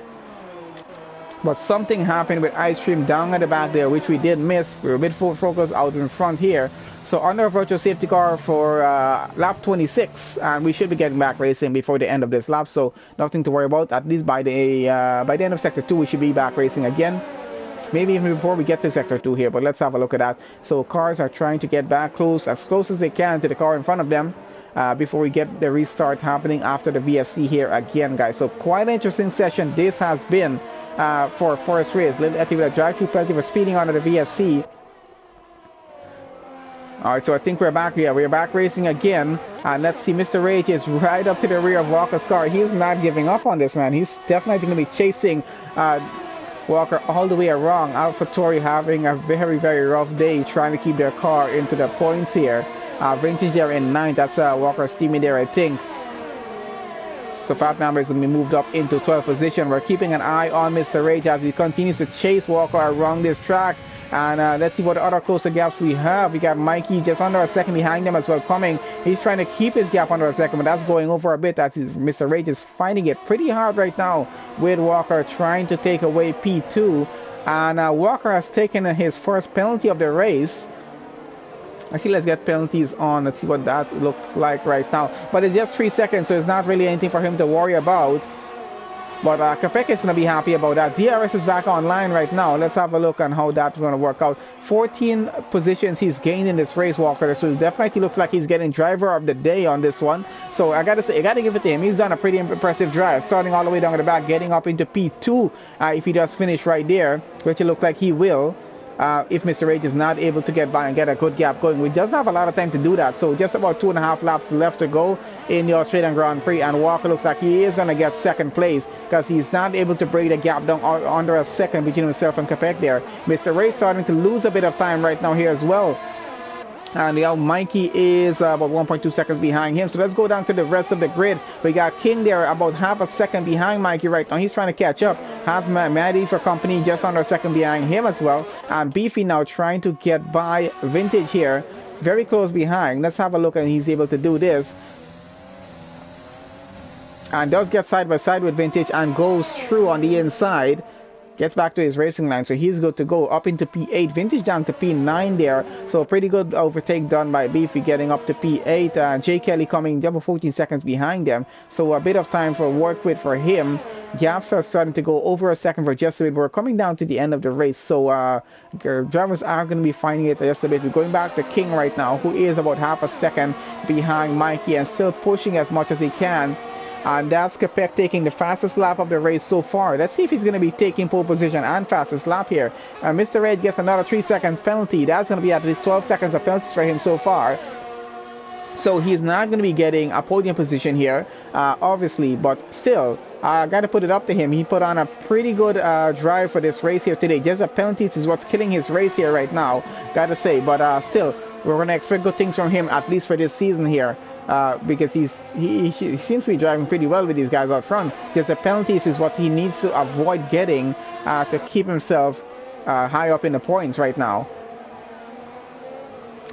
But something happened with Ice Cream down at the back there, which we did miss. We were a bit focused out in front here. So under a virtual safety car for lap 26. And we should be getting back racing before the end of this lap. So nothing to worry about. At least by the end of sector 2, we should be back racing again. Maybe even before we get to sector 2 here, but let's have a look at that. So cars are trying to get back as close as they can to the car in front of them before we get the restart happening after the VSC here again, guys. So quite an interesting session this has been for first race. Little Etty with a drive-through penalty for speeding onto the VSC. Alright, so I think we're back here. We're back racing again. And let's see, Mr. Rage is right up to the rear of Walker's car. He's not giving up on this, man. He's definitely going to be chasing Walker all the way around. AlphaTauri having a very, very rough day trying to keep their car into the points here. Vintage there in 9th. That's Walker's teammate there, I think. So Fat Number is going to be moved up into 12th position. We're keeping an eye on Mr. Rage as he continues to chase Walker around this track. And let's see what other closer gaps we have. We got Mikey just under a second behind them as well coming. He's trying to keep his gap under a second, but that's going over a bit. That's Mr. Rage is finding it pretty hard right now with Walker trying to take away P2. And Walker has taken his first penalty of the race. Actually, let's get penalties on. Let's see what that looks like right now. But it's just 3 seconds, so it's not really anything for him to worry about. But Capek is going to be happy about that. DRS is back online right now. Let's have a look on how that's going to work out. 14 positions he's gained in this race, Walker. So it definitely looks like he's getting driver of the day on this one. So I got to say, I got to give it to him. He's done a pretty impressive drive. Starting all the way down at the back, getting up into P2 if he does finish right there, which it looks like he will. If Mr. Rage is not able to get by and get a good gap going. We doesn't have a lot of time to do that. So just about 2.5 laps left to go in the Australian Grand Prix. And Walker looks like he is going to get second place because he's not able to break the gap down under a second between himself and Capek there. Mr. Rage starting to lose a bit of time right now here as well. And Mikey is about 1.2 seconds behind him. So let's go down to the rest of the grid. We got King there about half a second behind Mikey right now. He's trying to catch up. Has Maddie for company just under a second behind him as well. And Beefy now trying to get by Vintage here. Very close behind. Let's have a look and he's able to do this. And does get side by side with Vintage and goes through on the inside. Gets back to his racing line, so he's good to go up into P8. Vintage down to P9 there, so pretty good overtake done by Beefy getting up to P8. Jay Kelly coming double 14 seconds behind them, so a bit of time for work with for him. Gaps are starting to go over a second for just a bit. We're coming down to the end of the race, so drivers are going to be finding it just a bit. We're going back to King right now, who is about half a second behind Mikey and still pushing as much as he can. And that's Capek taking the fastest lap of the race so far. Let's see if he's going to be taking pole position and fastest lap here. Mr. Red gets another 3 seconds penalty. That's going to be at least 12 seconds of penalties for him so far. So he's not going to be getting a podium position here, obviously, but still, I got to put it up to him. He put on a pretty good drive for this race here today. Just the penalties is what's killing his race here right now, gotta say. But still, we're going to expect good things from him, at least for this season here. Because he seems to be driving pretty well with these guys out front. Just the penalties is what he needs to avoid getting to keep himself high up in the points right now.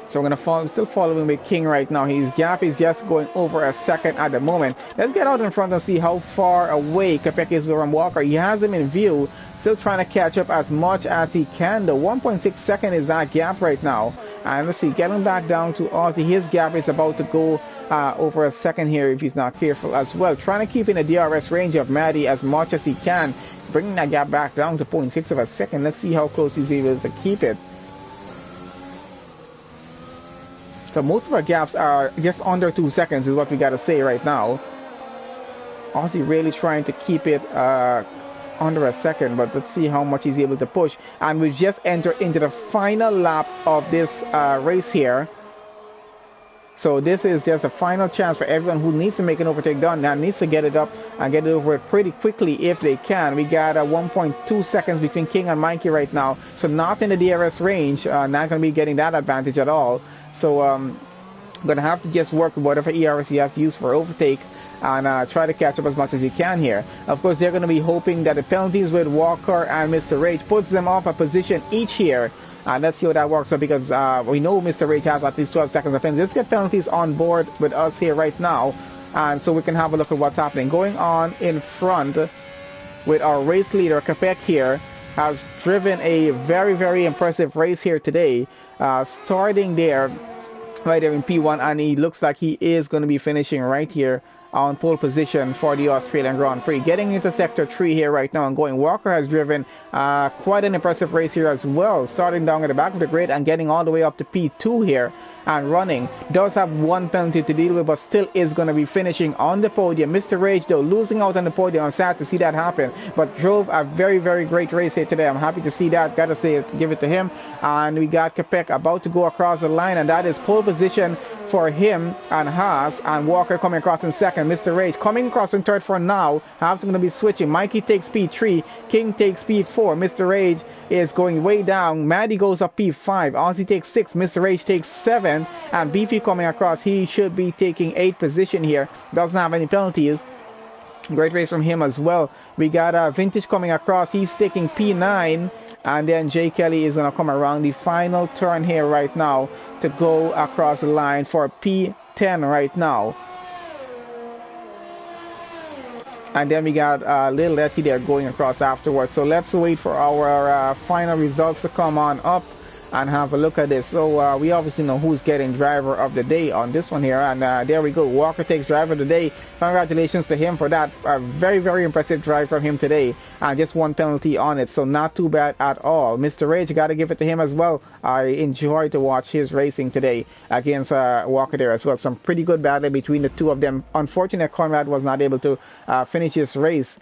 So we're gonna still following with King right now. His gap is just going over a second at the moment. Let's get out in front and see how far away Quebec is from Walker. He has him in view, still trying to catch up as much as he can. The 1.6 second is that gap right now. And let's see, getting back down to Aussie. His gap is about to go over a second here if he's not careful as well. Trying to keep in the DRS range of Maddie as much as he can, bringing that gap back down to 0.6 of a second. Let's see how close he's able to keep it. So most of our gaps are just under 2 seconds is what we got to say right now. Aussie really trying to keep it under a second, but let's see how much he's able to push. And we've just entered into the final lap of this race here. So this is just a final chance for everyone who needs to make an overtake done now, needs to get it up and get it over it pretty quickly if they can. We got 1.2 seconds between King and Mikey right now, so not in the DRS range, not going to be getting that advantage at all. So I'm going to have to just work with whatever ERS he has to use for overtake and try to catch up as much as he can here. Of course, they're going to be hoping that the penalties with Walker and Mr. Rage puts them off a position each here. Let's see how that works out, because we know Mr. Rage has at least 12 seconds of penalties. Let's get penalties on board with us here right now, and so we can have a look at what's happening. Going on in front with our race leader, Quebec here, has driven a very, very impressive race here today. Starting there, right there in P1, and he looks like he is going to be finishing right here on pole position for the Australian Grand Prix. Getting into Sector 3 here right now and going. Walker has driven quite an impressive race here as well, starting down at the back of the grid and getting all the way up to P2 here and running. Does have one penalty to deal with, but still is going to be finishing on the podium. Mr. Rage, though, losing out on the podium. I'm sad to see that happen, but drove a very, very great race here today. I'm happy to see that. Gotta say it, give it to him. And we got Quebec about to go across the line, and that is pole position for him and Haas, and Walker coming across in second. Mr. Rage coming across in third for now. Haas going to be switching. Mikey takes P3, King takes P4. Mr. Rage is going way down. Maddie goes up P5. Aussie takes 6. Mr. Rage takes 7. And Beefy coming across. He should be taking 8th position here. Doesn't have any penalties. Great race from him as well. We got Vintage coming across. He's taking P9. And then Jay Kelly is going to come around the final turn here right now to go across the line for P10 right now. And then we got Lil Letty there going across afterwards. So let's wait for our final results to come on up and have a look at this. So we obviously know who's getting driver of the day on this one here, and there we go. Walker takes driver of the day. Congratulations to him for that. A very, very impressive drive from him today, and just one penalty on it, so not too bad at all. Mr. Rage, got to give it to him as well. I enjoyed to watch his racing today against Walker there as well. Some pretty good battle between the two of them. Unfortunately, Conrad was not able to finish his race.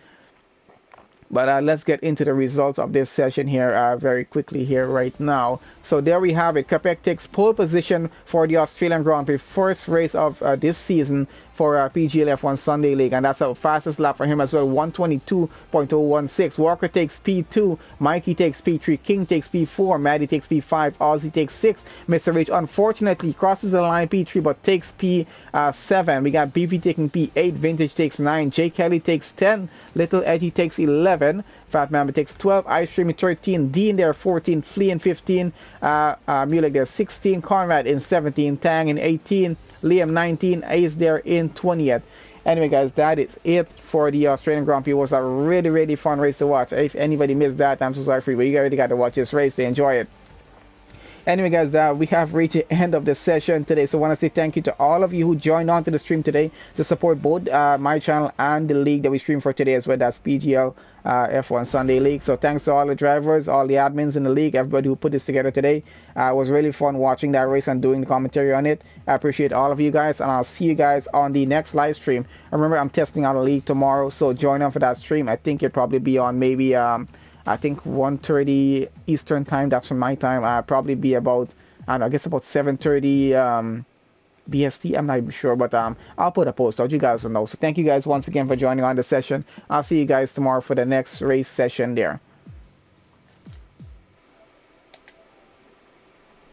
But let's get into the results of this session here very quickly here right now. So there we have it. Quebec takes pole position for the Australian Grand Prix, first race of this season for PGL F1 Sunday League, and that's our fastest lap for him as well, 122.016. Walker takes P2, Mikey takes P3, King takes P4, Maddie takes P5, Aussie takes 6. Mr. Rich unfortunately crosses the line P3 but takes P7. We got BV taking P8, Vintage takes 9, Jay Kelly takes 10, Little Eddie takes 11, Fat Mamba takes 12, Ice Stream 13, Dean there 14, Flea in 15, Mulek there 16, Conrad in 17, Tang in 18, Liam 19, Ace there in 20th. Anyway guys, that is it for the Australian Grand Prix. It was a really, really fun race to watch. If anybody missed that, I'm so sorry for you, but you already got to watch this race to enjoy it. Anyway guys, we have reached the end of the session today, so I want to say thank you to all of you who joined on to the stream today to support both my channel and the league that we stream for today as well. That's PGL F1 Sunday League. So thanks to all the drivers, all the admins in the league, everybody who put this together today. It was really fun watching that race and doing the commentary on it. I appreciate all of you guys, and I'll see you guys on the next live stream. Remember, I'm testing out a league tomorrow, so join on for that stream. I think it'll probably be on maybe I think 1:30 Eastern time. That's from my time. Probably be about, I don't know, I guess about 7:30 BST. I'm not even sure, but I'll put a post out. You guys will know. So thank you guys once again for joining on the session. I'll see you guys tomorrow for the next race session there.